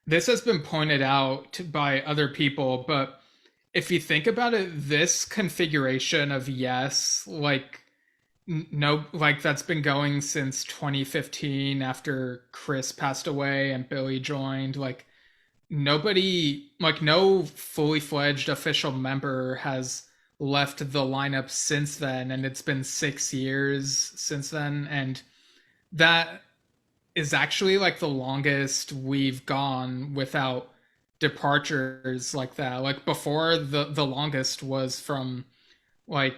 this has been pointed out by other people, but if you think about it, this configuration of Yes, like no, like that's been going since 2015 after Chris passed away and Billy joined. Like nobody, like no fully fledged official member has left the lineup since then, and it's been 6 years since then, and that is actually like the longest we've gone without departures like that. Like before, the longest was from like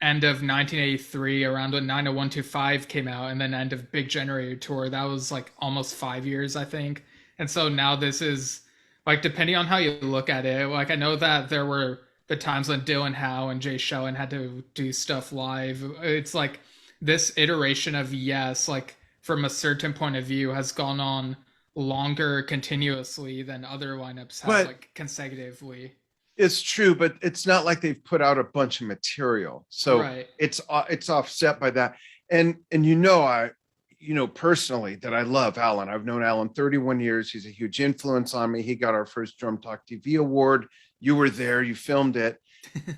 end of 1983 around when 90125 came out, and then end of Big Generator Tour, that was like almost 5 years, I think. And so now this is like, depending on how you look at it, like I know that there were the times when Dylan Howe and Jay Shellen had to do stuff live. It's like this iteration of Yes, like from a certain point of view, has gone on longer continuously than other lineups have, But like consecutively. It's true, but it's not like they've put out a bunch of material, so Right. it's offset by that. And you know, personally that I love Alan. I've known Alan 31 years. He's a huge influence on me. He got our first Drum Talk TV award. You were there. You filmed it.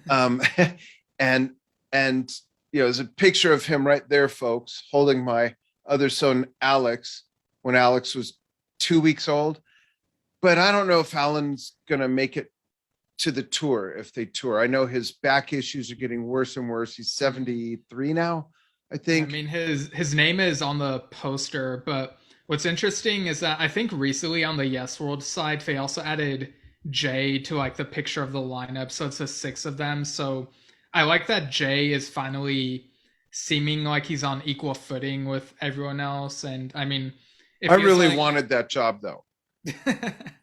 Um, and and there's a picture of him right there, folks, holding my other son Alex when Alex was 2 weeks old. But I don't know if Alan's gonna make it to the tour if they tour. I know his back issues are getting worse and worse. He's 73 now, I I think. mean, his name is on the poster, but what's interesting is that I think recently on the Yes World site they also added Jay to like the picture of the lineup, so it's the six of them. So I like that Jay is finally seeming like he's on equal footing with everyone else. And I mean, I if he's really like, wanted that job though,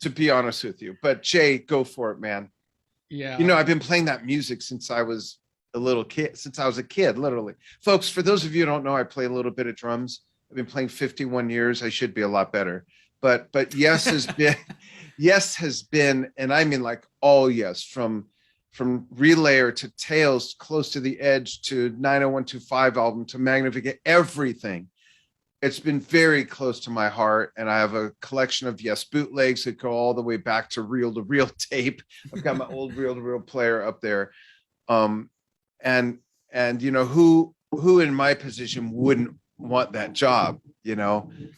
to be honest with you. But Jay, go for it, man. yeah, I've been playing that music since I was a little kid, since I was a kid, literally. Folks, for those of you who don't know, I play a little bit of drums. I've been playing 51 years. I should be a lot better. But Yes has been Yes has been, and I mean like all Yes, from Relayer to Tales, Close to the Edge to 90125 album to Magnificate, everything. It's been very close to my heart, and I have a collection of Yes bootlegs that go all the way back to reel tape. I've got my old reel to reel player up there. Um, and who in my position wouldn't want that job,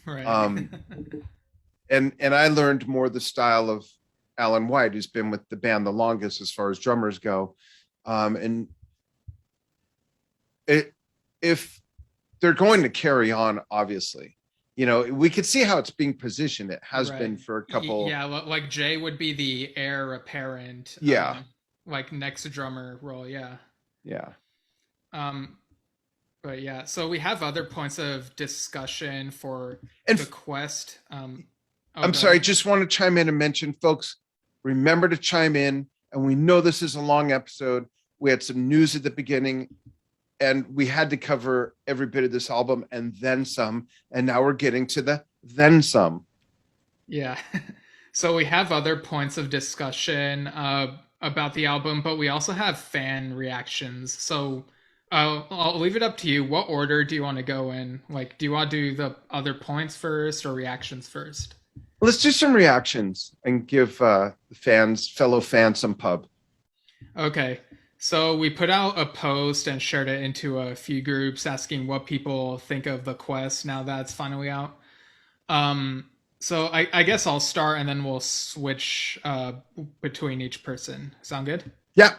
right. um, and I learned more the style of Alan White, who's been with the band the longest as far as drummers go. And if they're going to carry on, obviously, we could see how it's being positioned. It has Right. been for a couple. Yeah, like Jay would be the heir apparent, Yeah. like next drummer role. Yeah. Yeah. Um, but yeah, so we have other points of discussion for And the quest. Oh, I'm go sorry, ahead. just want to chime in and mention, folks, remember to chime in. And we know this is a long episode. We had some news at the beginning, and we had to cover every bit of this album and then some. And now we're getting to the then some. Yeah. So we have other points of discussion about the album, but we also have fan reactions. So I'll leave it up to you. What order do you want to go in? Like, do you want to do the other points first or reactions first? Let's do some reactions and give fellow fans, some pub. Okay. So we put out a post and shared it into a few groups asking what people think of the quest now that it's finally out. So I guess I'll start and then we'll switch between each person. Sound good? Yeah.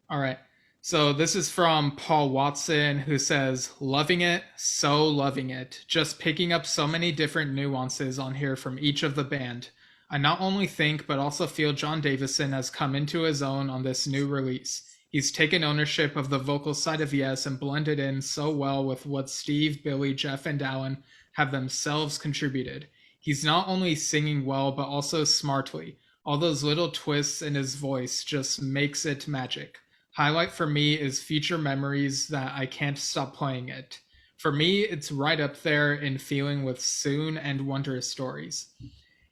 All right. So this is from Paul Watson, who says, "Loving it, so loving it. Just picking up so many different nuances on here from each of the band. I not only think, but also feel John Davison has come into his own on this new release. He's taken ownership of the vocal side of Yes and blended in so well with what Steve, Billy, Jeff, and Alan have themselves contributed. He's not only singing well, but also smartly. All those little twists in his voice just makes it magic. Highlight for me is Future Memories that I can't stop playing it. For me, it's right up there in feeling with Soon and Wondrous Stories."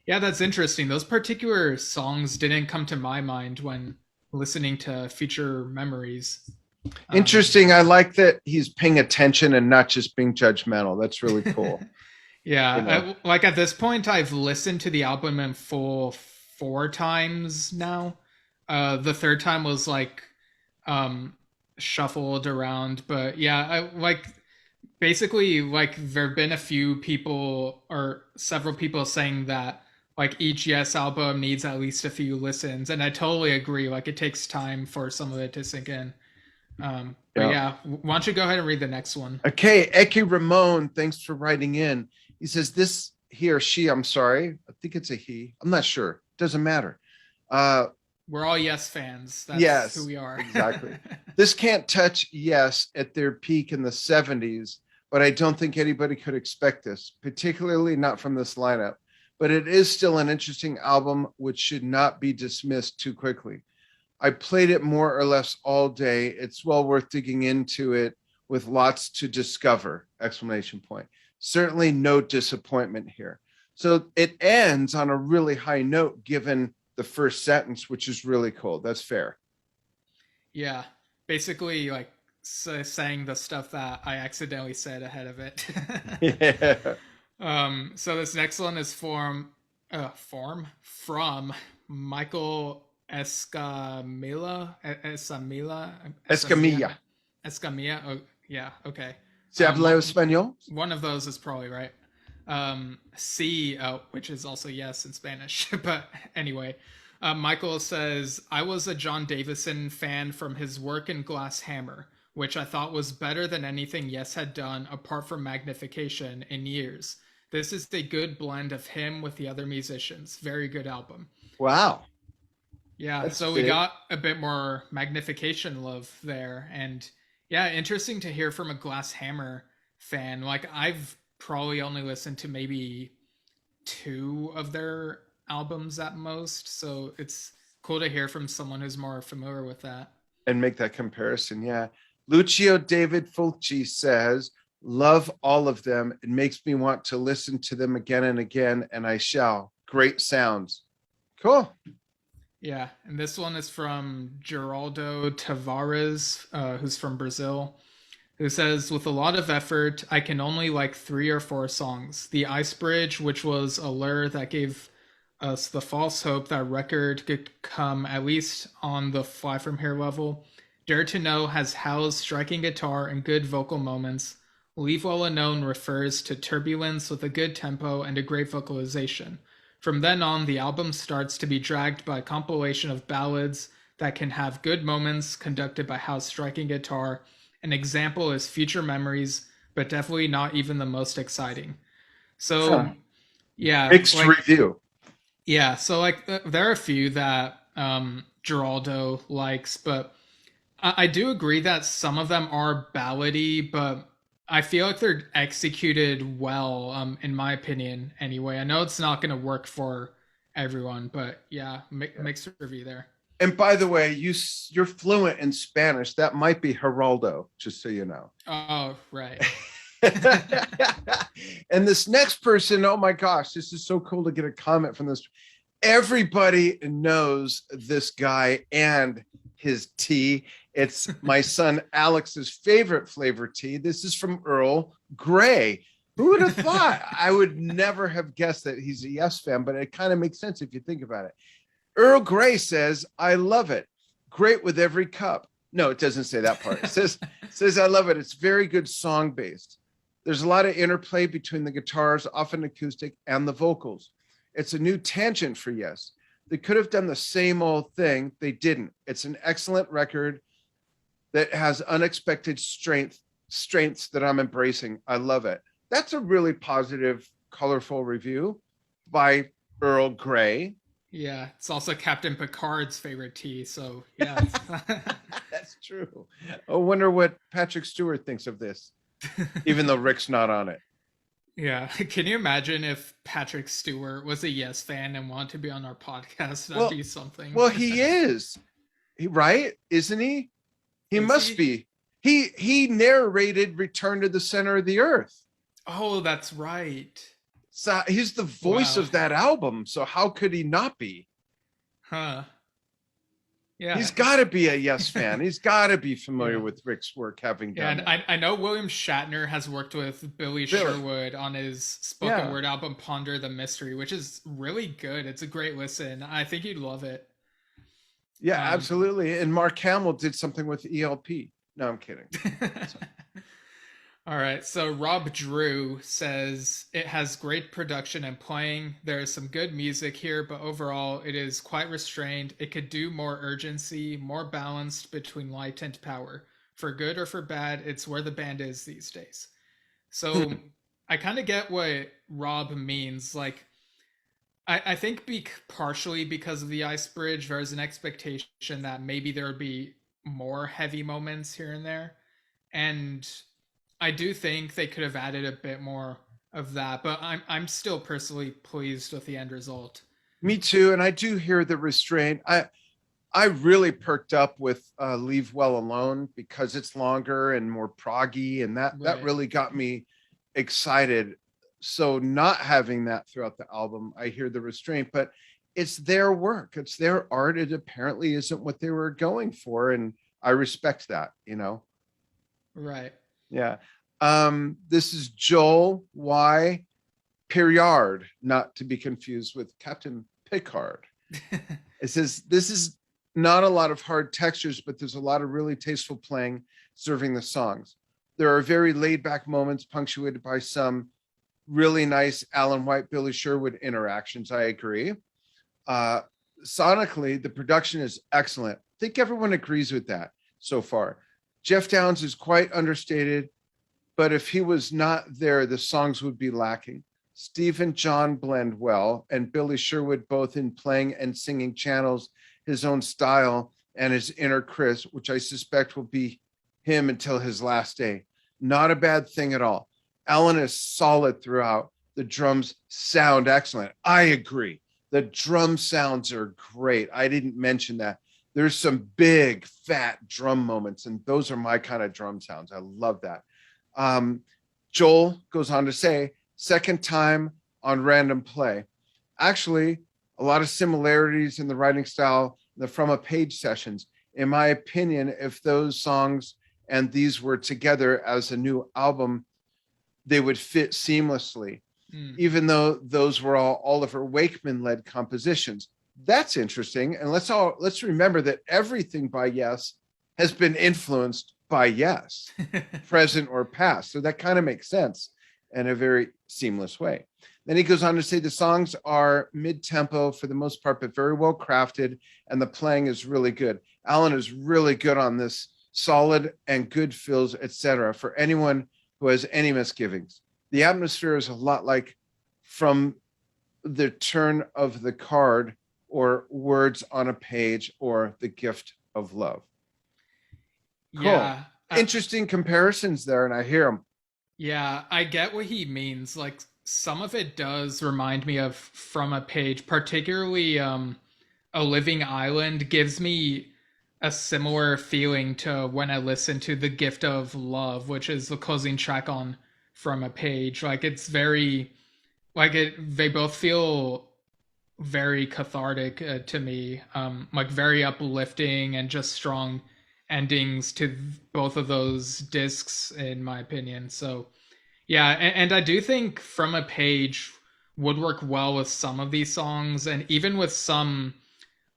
Yeah, that's interesting. Those particular songs didn't come to my mind when listening to Future Memories. Interesting. I like that he's paying attention and not just being judgmental. That's really cool. Yeah, like at this point, I've listened to the album in full 4 times now. The third time was like shuffled around, but yeah, I like basically like there've been a few people or several people saying that like each Yes album needs at least a few listens, and I totally agree. Like it takes time for some of it to sink in. But yeah, why don't you go ahead and read the next one? Okay, Eki Ramon, thanks for writing in. He says this, he or she, I'm sorry, I think it's a he. I'm not sure. Doesn't matter. We're all Yes fans. That's yes, who we are. Exactly. This can't touch Yes at their peak in the 70s, but I don't think anybody could expect this, particularly not from this lineup. But it is still an interesting album, which should not be dismissed too quickly. I played it more or less all day. It's well worth digging into it with lots to discover, exclamation point. Certainly no disappointment here. So it ends on a really high note, given the first sentence, which is really cool. That's fair. Yeah, basically like saying the stuff that I accidentally said ahead of it. Yeah. So this next one is from Michael Escamilla. Escamilla. Oh, yeah, okay. Se habla español? One of those is probably right. Which is also yes in Spanish. But anyway, Michael says, I was a John Davison fan from his work in Glass Hammer, which I thought was better than anything Yes had done apart from Magnification in years. This is a good blend of him with the other musicians. Very good album. Wow. Yeah, That's so big. we got a bit more Magnification love there. And yeah, interesting to hear from a Glass Hammer fan. Like, I've probably only listened to maybe 2 of their albums at most. So it's cool to hear from someone who's more familiar with that. And make that comparison. Yeah. Lucio David Fulci says, love all of them. It makes me want to listen to them again and again, and I shall. Great sounds. Cool. Yeah, and this one is from Geraldo Tavares, who's from Brazil, who says, with a lot of effort, I can only like 3 or 4 songs. The Icebridge, which was a lure that gave us the false hope that record could come at least on the Fly From Here level. Dare to Know has Hal's striking guitar and good vocal moments. Leave Well Alone refers to turbulence with a good tempo and a great vocalization. From then on, the album starts to be dragged by a compilation of ballads that can have good moments conducted by Hal's striking guitar. An example is Future Memories, but definitely not even the most exciting. So, yeah. Mixed review. Yeah, so like there are a few that Geraldo likes, but I do agree that some of them are ballady, but I feel like they're executed well, in my opinion. Anyway, I know it's not going to work for everyone, but yeah, mixed review there. And by the way, you're fluent in Spanish. That might be Geraldo, just so you know. Oh, right. And this next person, oh my gosh, this is so cool to get a comment from this. Everybody knows this guy and his tea. It's my son Alex's favorite flavor tea. This is from Earl Grey. Who would have thought? I would never have guessed that he's a Yes fan, but it kind of makes sense if you think about it. Earl Grey says, I love it. Great with every cup. No, it doesn't say that part. It says I love it. It's very good song based. There's a lot of interplay between the guitars, often acoustic, and the vocals. It's a new tangent for Yes. They could have done the same old thing. They didn't. It's an excellent record that has unexpected strengths that I'm embracing. I love it. That's a really positive, colorful review by Earl Grey. Yeah, it's also Captain Picard's favorite tea. So yeah, that's true. I wonder what Patrick Stewart thinks of this, even though Rick's not on it. Yeah, can you imagine if Patrick Stewart was a Yes fan and wanted to be on our podcast? That'd be something. Well, he is, right? Isn't he? He must be. He narrated Return to the Center of the Earth. Oh, that's right. So he's the voice of that album. So how could he not be? Huh. Yeah. He's got to be a Yes fan. He's got to be familiar with Rick's work, having done and I know William Shatner has worked with Billy Sherwood on his spoken word album Ponder the Mystery, which is really good. It's a great listen. I think you'd love it. Yeah, absolutely. And Mark Hamill did something with ELP. No, I'm kidding. All right, so Rob Drew says it has great production and playing. There is some good music here, but overall it is quite restrained. It could do more urgency, more balanced between light and power. For good or for bad, it's where the band is these days. So I kind of get what Rob means. Like, I think partially because of the Icebridge, there's an expectation that maybe there would be more heavy moments here and there. And I do think they could have added a bit more of that, but I'm still personally pleased with the end result. Me too, and I do hear the restraint. I really perked up with Leave Well Alone because it's longer and more proggy, and that really got me excited. So not having that throughout the album, I hear the restraint, but it's their work, it's their art. It apparently isn't what they were going for, and I respect that, you know. Right. Yeah. This is Joel Y. Picard, not to be confused with Captain Picard. It says, this is not a lot of hard textures, but there's a lot of really tasteful playing serving the songs. There are very laid back moments punctuated by some really nice Alan White, Billy Sherwood interactions. I agree. Uh, Sonically, the production is excellent. I think everyone agrees with that so far. Jeff Downs is quite understated, but if he was not there, the songs would be lacking. Steve and John blend well, and Billy Sherwood, both in playing and singing, channels his own style and his inner Chris, which I suspect will be him until his last day. Not a bad thing at all. Alan is solid throughout. The drums sound excellent. I agree. The drum sounds are great. I didn't mention that. There's some big, fat drum moments, and those are my kind of drum sounds. I love that. Joel goes on to say, second time on Random Play. Actually, a lot of similarities in the writing style, the From a Page sessions. In my opinion, if those songs and these were together as a new album, they would fit seamlessly, even though those were all Oliver Wakeman-led compositions. That's interesting. And let's remember that everything by Yes has been influenced by Yes, present or past. So that kind of makes sense in a very seamless way. Then he goes on to say the songs are mid-tempo for the most part, but very well crafted, and the playing is really good. Alan is really good on this, solid and good fills, etc. For anyone who has any misgivings. The atmosphere is a lot like From the Turn of the Card or Words on a Page or The Gift of Love. Cool. Yeah. Interesting comparisons there, and I hear them. Yeah, I get what he means. Like some of it does remind me of From a Page, particularly A Living Island gives me a similar feeling to when I listen to The Gift of Love, which is the closing track on From a Page. Like it's very like it they both feel very cathartic to me, like very uplifting and just strong endings to both of those discs in my opinion. So yeah, and I do think From a Page would work well with some of these songs, and even with some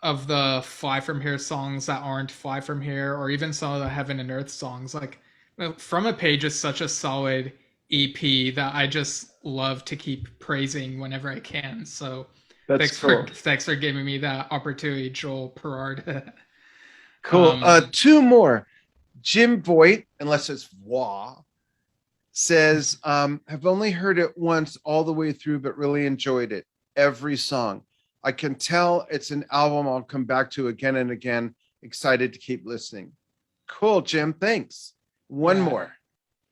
of the Fly From Here songs that aren't Fly From Here, or even some of the Heaven and Earth songs. Like From a Page is such a solid EP that I just love to keep praising whenever I can. So That's cool. Thanks for giving me that opportunity, Joel Perard. Cool. Two more. Jim Voight, unless it's Wah, says, have only heard it once all the way through, but really enjoyed it. Every song. I can tell it's an album I'll come back to again and again. Excited to keep listening. Cool, Jim. Thanks. One more.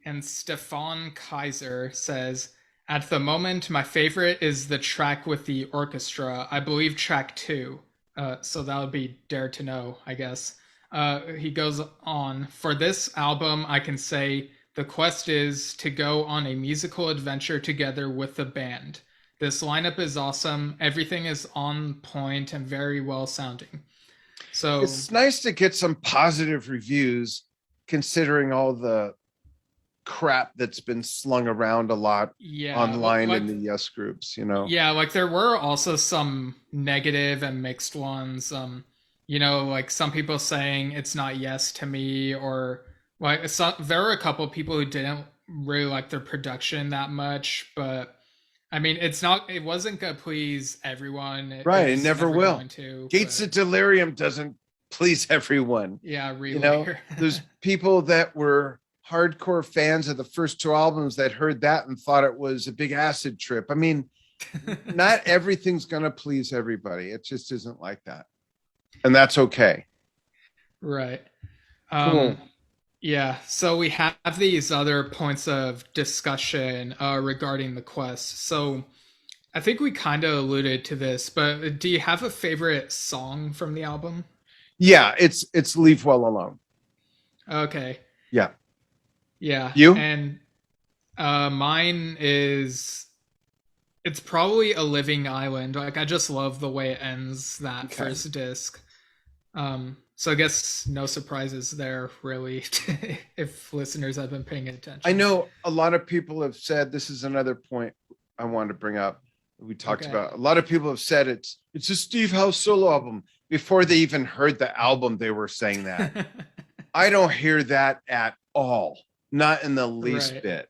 And Stefan Kaiser says, at the moment, my favorite is the track with the orchestra. I believe track 2. So that would be Dare to Know, I guess. He goes on, for this album, I can say the quest is to go on a musical adventure together with the band. This lineup is awesome. Everything is on point and very well sounding. So it's nice to get some positive reviews considering all the crap that's been slung around a lot online in the Yes groups, you know. Yeah, like there were also some negative and mixed ones. You know, like some people saying it's not Yes to me, or like there were a couple of people who didn't really like their production that much, but I mean, it wasn't gonna please everyone. It never will. Gates of Delirium doesn't please everyone. Yeah, really. You know, there's people that were hardcore fans of the first 2 albums that heard that and thought it was a big acid trip. I mean, not everything's gonna please everybody. It just isn't like that. And that's okay. Right. Cool. Yeah, so we have these other points of discussion regarding the quest. So I think we kind of alluded to this, but do you have a favorite song from the album? Yeah, it's Leave Well Alone. Okay. Yeah. Yeah. You? And mine is It's probably A Living Island. Like I just love the way it ends that Okay. first disc. So I guess no surprises there, really, if listeners have been paying I attention. know a lot of people have said this is another point I wanted to bring up. We talked Okay. about a lot of people have said it's a Steve Howe solo album before they even heard the album. They were saying that. I don't hear that at all, not in the least Right. bit.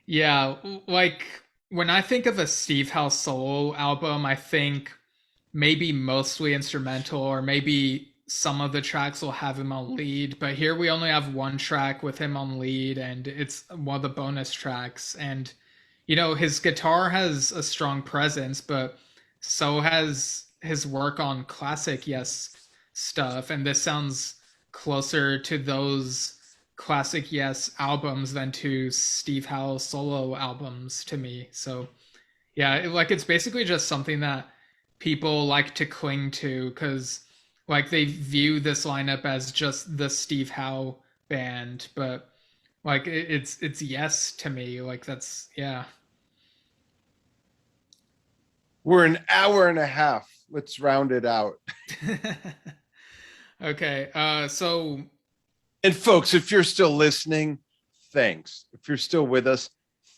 Yeah, like when I think of a Steve House solo album, I think maybe mostly instrumental, or maybe some of the tracks will have him on lead. But here we only have one track with him on lead, and it's one of the bonus tracks. And his guitar has a strong presence, but so has his work on classic Yes stuff. And this sounds closer to those classic Yes albums than to Steve Howe solo albums to me. So yeah, it's basically just something that people like to cling to because like they view this lineup as just the Steve Howe band, but like it's Yes to me. Like that's yeah. We're an hour and a half. Let's round it out. Okay. So And folks, if you're still listening, thanks. If you're still with us,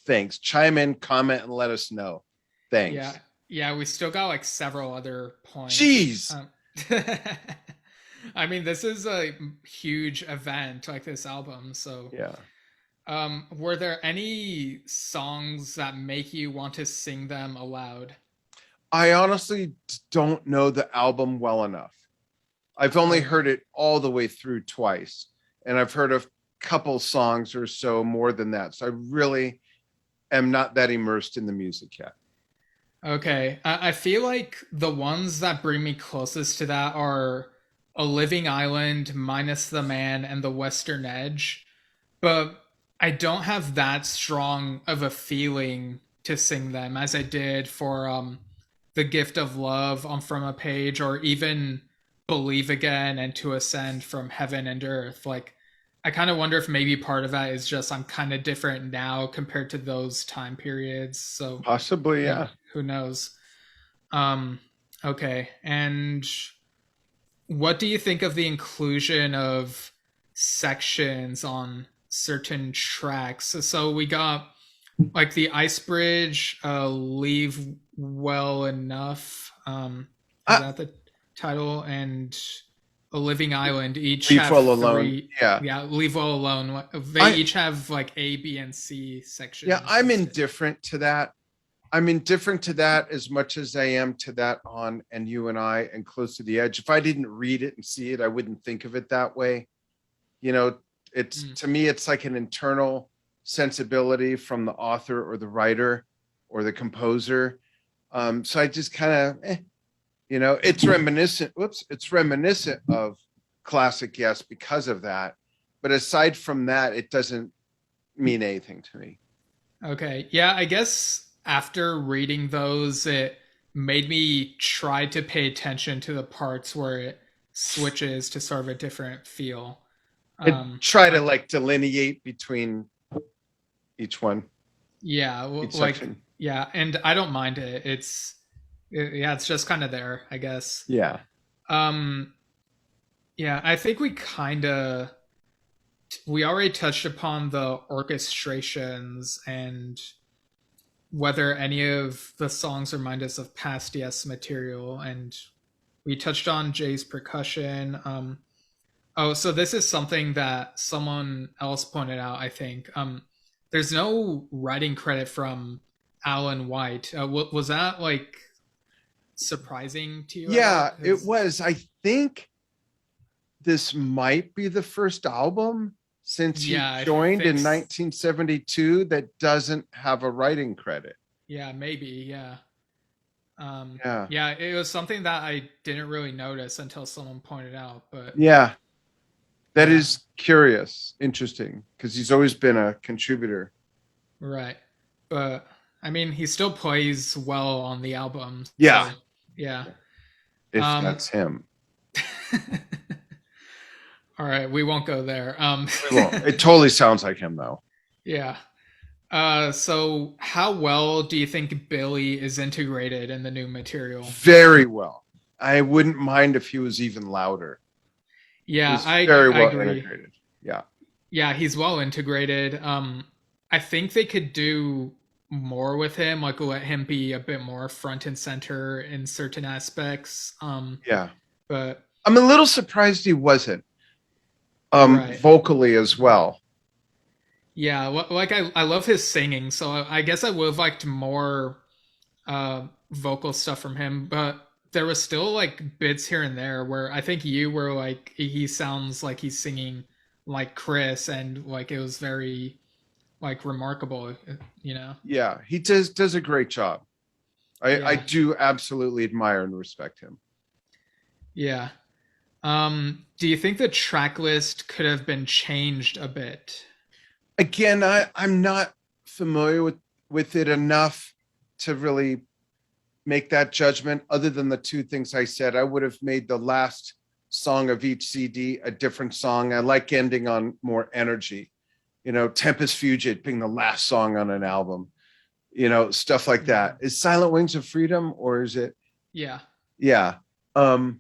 thanks. Chime in, comment, and let us know. yeah, Thanks. yeah, we still got like several other points. Jeez. I mean, this is a huge event, like this album. So, Yeah. were there any songs that make you want to sing them aloud? I honestly don't know the album well enough. I've only Okay. heard it all the way through twice, and I've heard a couple songs or so more than that. So I really am not that immersed in the music yet. Okay. I feel like the ones that bring me closest to that are A Living Island, Minus the Man, and The Western Edge. But I don't have that strong of a feeling to sing them as I did for The Gift of Love on From a Page, or even Believe Again and To Ascend from Heaven and Earth. Like I kind of wonder if maybe part of that is just I'm kind of different now compared to those time periods. So Possibly, yeah, yeah. who knows? Um, okay. And what do you think of the inclusion of sections on certain tracks? So we got like the Icebridge, Leave Well Enough. Is Uh, that the title? And A Living Island each Leave have Well Alone. three. Yeah. Yeah, Leave Well Alone. They I each have like A, B, and C yeah, sections I'm listed. indifferent to that. I'm indifferent to that as much as I am to that on And You and I and Close to the Edge. If I didn't read it and see it, I wouldn't think of it that way. You know, it's Mm. to me, it's like an internal sensibility from the author or the writer or the composer. So I just kind of, it's reminiscent. Whoops, it's reminiscent of classic Yes because of that. But aside from that, it doesn't mean anything to me. Okay. Yeah, I guess after reading those, it made me try to pay attention to the parts where it switches to sort of a different feel. And Um, try to I, like delineate between each one, yeah, each like, section. yeah, and I don't mind it. Yeah, it's just kind of there, I guess. Yeah. Um, yeah, I think we already touched upon the orchestrations and whether any of the songs remind us of past Yes material, and we touched on Jay's percussion. Oh, so this is something that someone else pointed out. I think there's no writing credit from Alan White. Was that like surprising to you at all? Yeah, it Because was. I think this might be the first album since he yeah, I joined think in 1972 that doesn't have a writing credit. yeah, maybe yeah. Yeah. Yeah, it was something that I didn't really notice until someone pointed out. But Yeah. That yeah, is curious, interesting, because he's always been a contributor. right. But I mean, he still plays well on the album. Yeah. So yeah. If Um, that's him. all right, we won't go there. We won't. It totally sounds like him though. Yeah. So how well do you think Billy is integrated in the new material? Very well. I wouldn't mind if he was even louder. Yeah, He's very I well agree. integrated. Yeah. Yeah, he's well integrated. I think they could do more with him, like let him be a bit more front and center in certain aspects. Yeah. But I'm a little surprised he wasn't right. vocally as well. Yeah, like I love his singing, so I guess I would have liked more vocal stuff from him, but there was still like bits here and there where I think you were like he sounds like he's singing like Chris, and like it was very like remarkable, you know. Yeah, he does a great job. I Yeah. do absolutely admire and respect him. Yeah. Do you think the track list could have been changed a bit? Again, I'm not familiar with it enough to really make that judgment. Other than the two things I said, I would have made the last song of each CD a different song. I like ending on more energy. Tempest Fugit being the last song on an album. Stuff like that. Is Silent Wings of Freedom, or is it? Yeah. Yeah. Um,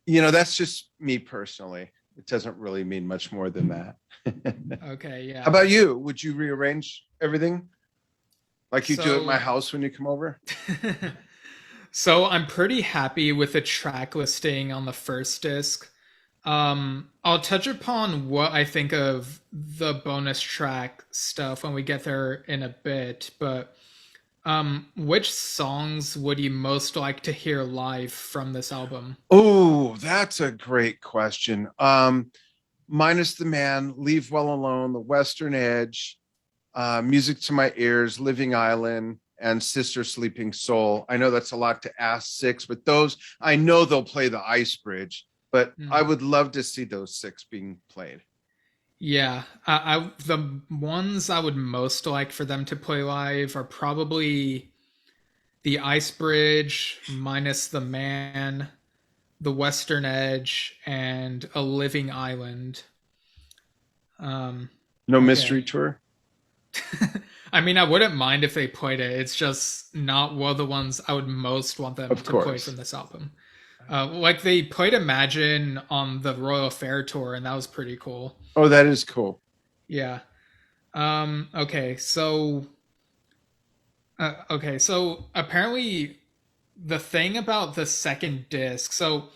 that's just me personally. It doesn't really mean much more than that. Okay, How yeah. about you? Would you rearrange everything like you do at my So house when you come over? so I'm pretty happy with the track listing on the first disc. I'll touch upon what I think of the bonus track stuff when we get there in a bit, but which songs would you most like to hear live from this album? Oh, that's a great question. Minus the Man, Leave Well Alone, The Western Edge, Music to My Ears, Living Island, and Sister Sleeping Soul. I know that's a lot to ask six, but those I know they'll play the Icebridge, but I Hmm. would love to see those six being played. Yeah, the ones I would most like for them to play live are probably the Ice Bridge, minus the Man, the Western Edge, and a Living Island. Um, No mystery okay. tour. I mean, I wouldn't mind if they played it. It's just not one of the ones I would most want them Of to play from course. this album. Like they played Imagine on the Royal Fair tour, and that was pretty cool. Oh, that is cool. Yeah. Okay. So apparently the thing about the second disc. So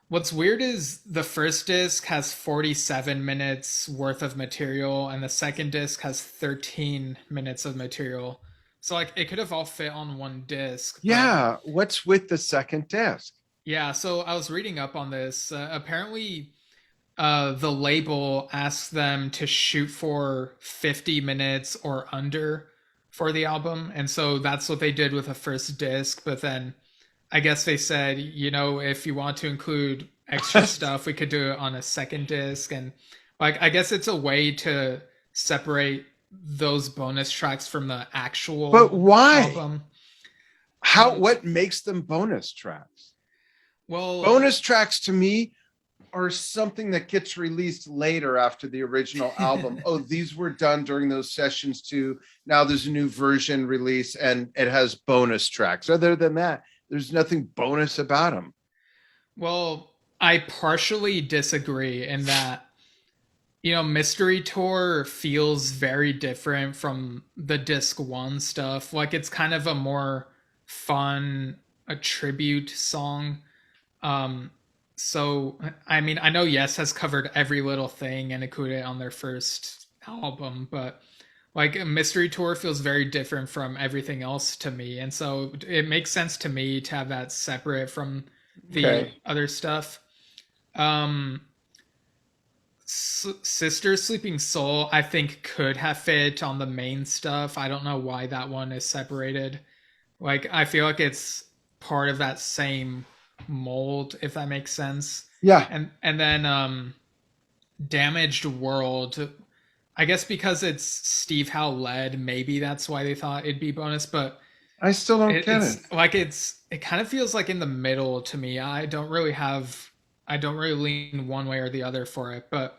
what's weird is the first disc has 47 minutes worth of material, and the second disc has 13 minutes of material. So like it could have all fit on one disc, but Yeah. What's with the second disc? yeah. So I was reading up on this. Apparently, the label asks them to shoot for 50 minutes or under for the album, and so that's what they did with the first disc. But then I guess they said, if you want to include extra stuff, we could do it on a second disc. And like, I guess it's a way to separate those bonus tracks from the But actual why? album. How? Um, What makes them bonus tracks? well, Bonus tracks to me are something that gets released later after the original album. Oh, these were done during those sessions too. Now there's a new version release and it has bonus tracks. Other than that, there's nothing bonus about them. well, I partially disagree in that, Mystery Tour feels very different from the disc one stuff. Like it's kind of a more fun, a tribute song. Um, so I mean, I know Yes has covered every little thing and included it on their first album, but like a Mystery Tour feels very different from everything else to me, and so it makes sense to me to have that separate from the Okay. other stuff. Um, Sister Sleeping Soul, I think could have fit on the main stuff. I don't know why that one is separated. Like I feel like it's part of that same mold, if that makes sense. Yeah. And then Damaged World, I guess because it's Steve Howe led, maybe that's why they thought it'd be bonus, but I still don't get it. it kind of feels like in the middle to me. I don't really lean one way or the other for it, but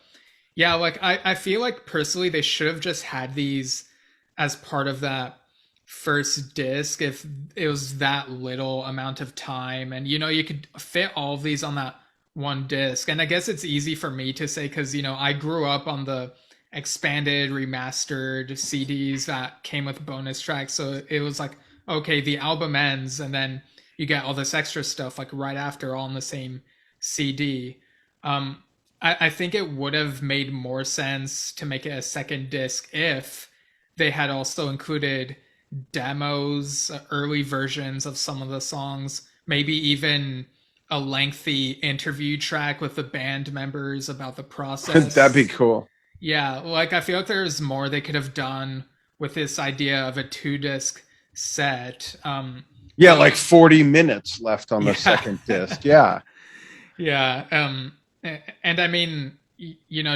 Yeah, like I feel like personally they should have just had these as part of that first disc if it was that little amount of time, and you could fit all of these on that one disc. And I guess it's easy for me to say because I grew up on the expanded remastered CDs that came with bonus tracks, so it was like, okay, the album ends and then you get all this extra stuff like right after, all on the same CD. um I think it would have made more sense to make it a second disc if they had also included demos, early versions of some of the songs, maybe even a lengthy interview track with the band members about the That'd be process. cool. Yeah, like I feel like there's more they could have done with this idea of a two disc set. Yeah, But like 40 minutes left on the yeah, second disc. Yeah. yeah. And I mean,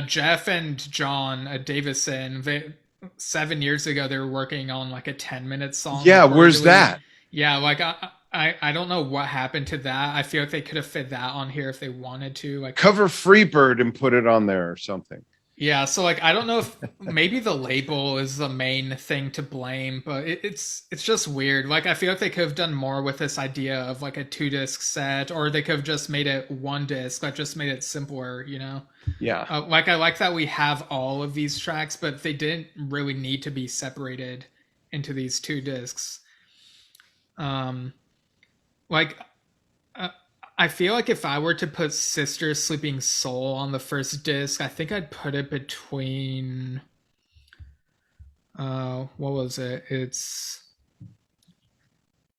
Jeff and John Davison, 7 years ago, they were working on like a 10-minute song Yeah, where's reportedly. that? Yeah, like I don't know what happened to that. I feel like they could have fit that on here if they wanted to. Like, Cover Freebird and put it on there or something. yeah, so like I don't know if maybe the label is the main thing to blame, but it's just weird. Like I feel like they could have done more with this idea of like a two disc set, or they could have just made it one disc, that just made it simpler. Yeah. Like I like that we have all of these tracks, but they didn't really need to be separated into these two discs. Um, like uh, I feel like if I were to put Sister Sleeping Soul on the first disc, I think I'd put it between what was it? It's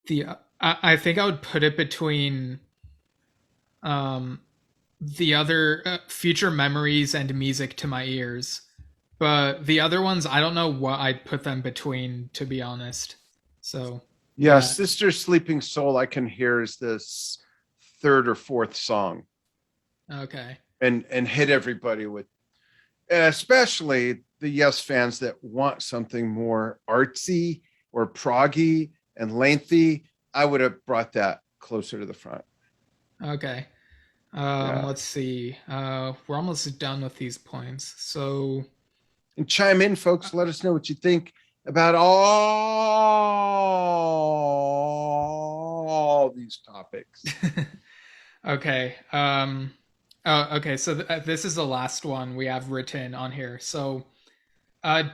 the I think I would put it between um the other Future Memories and Music to My Ears. But the other ones, I don't know what I'd put them between, to be honest. So, Yeah, yeah. Sister Sleeping Soul I can hear is this third or fourth song Okay. and hit everybody with, especially the Yes fans that want something more artsy or proggy and lengthy. I would have brought that closer to the front. Okay. Yeah. Let's see. We're almost done with these points. So, And chime in, folks. Let us know what you think about all these topics. okay. Oh, okay. So this is the last one we have written on here. So,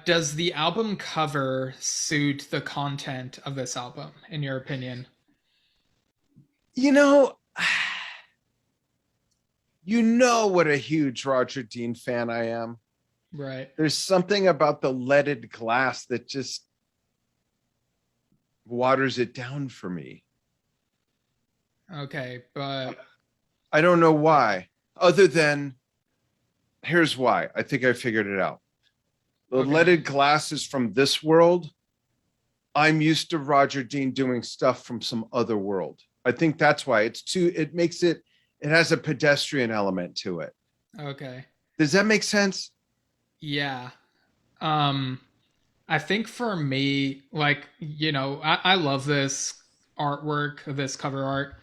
does the album cover suit the content of this album, in your opinion? You know, you know what a huge Roger Dean fan I am. Right. There's something about the leaded glass that just waters it down for me. Okay, but I don't know why, other than here's why. I think I figured it out. The okay. leaded glass is from this world. I'm used to Roger Dean doing stuff from some other world. I think that's why it makes it has a pedestrian element to it. Okay. Does that make sense? Yeah. Um I think for me, like, I love this artwork, this cover art.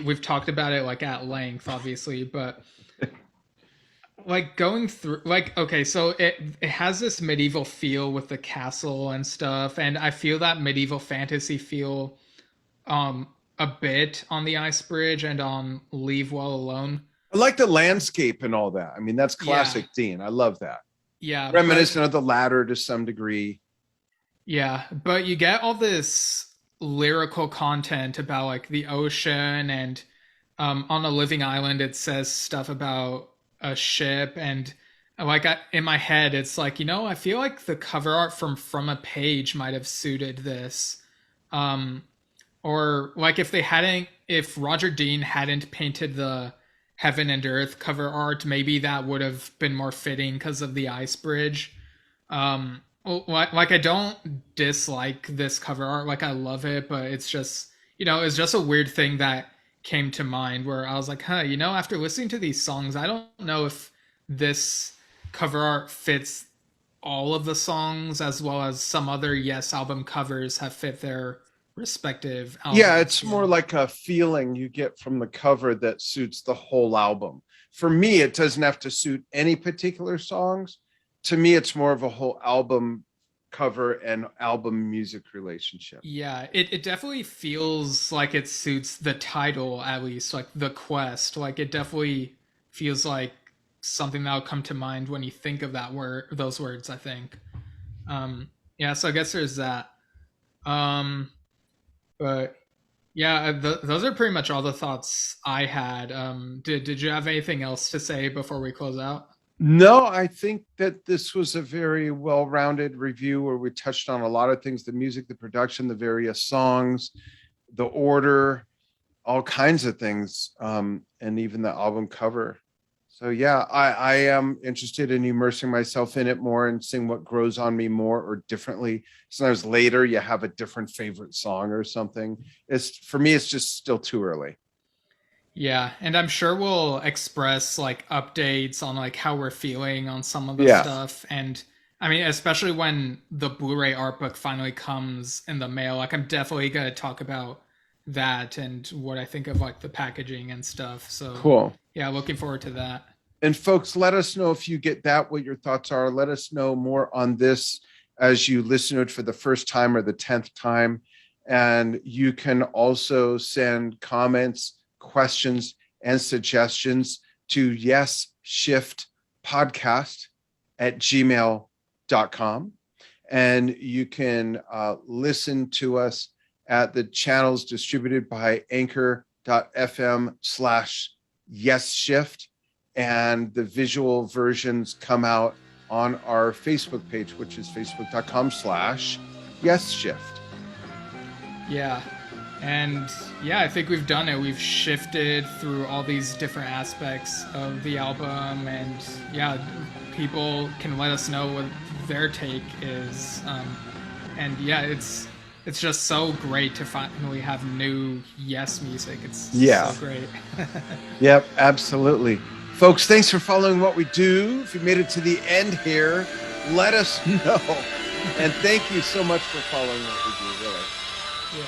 We've talked about it like at length, obviously, but like going through, like, okay, so it has this medieval feel with the castle and stuff, and I feel that medieval fantasy feel um a bit on the Icebridge and on Leave Well Alone. I like the landscape and all that. I mean, that's Yeah, classic Dean. I love that. yeah, but Reminiscent of the ladder to some degree. yeah, but you get all this lyrical content about like the ocean, and on a living island it says stuff about a ship, and like in my head it's like, I feel like the cover art from a page might have suited this. Um or like if Roger Dean hadn't painted the Heaven and Earth cover art, maybe that would have been more fitting because of the Icebridge. Like I don't dislike this cover art, like I love it, but it's just, it's just a weird thing that came to mind where I was like, after listening to these songs, I don't know if this cover art fits all of the songs as well as some other Yes album covers have fit their respective Yeah, albums, it's more like a feeling you get from the cover that suits the whole album. for me, it doesn't have to suit any particular songs. To me, it's more of a whole album cover and album music relationship. Yeah, it definitely feels like it suits the title, at least, like The Quest. Like it definitely feels like something that'll come to mind when you think of that word, those words, I think. Yeah, so I guess there's that. But yeah, those are pretty much all the thoughts I had. Did you have anything else to say before we close out? No, I think that this was a very well-rounded review where we touched on a lot of things: the music, the production, the various songs, the order, all kinds of things, and even the album cover. So yeah, I am interested in immersing myself in it more and seeing what grows on me more or differently. Sometimes later you have a different favorite song or something. It's for me, it's just still too early. Yeah, and I'm sure we'll express like updates on like how we're feeling on some of the Yeah, stuff. And I mean, especially when the Blu-ray art book finally comes in the mail, like I'm definitely gonna talk about that and what I think of like the packaging and stuff. So cool. yeah, looking forward to that. And folks, let us know if you get that, what your thoughts are. Let us know more on this as you listen to it for the first time or the 10th time. And you can also send comments, questions, and suggestions to yesshiftpodcast@gmail.com. And you can listen to us at the channels distributed by anchor.fm/yesshift. And the visual versions come out on our Facebook page, which is facebook.com/yesshift. Yeah. And yeah, I think we've done it. We've shifted through all these different aspects of the album, and yeah, people can let us know what their take is. And yeah, it's just so great to finally have new Yes music. It's so great. Yep, absolutely. Folks, thanks for following what we do. If you made it to the end here, let us know. And thank you so much for following what we do, really. Yeah.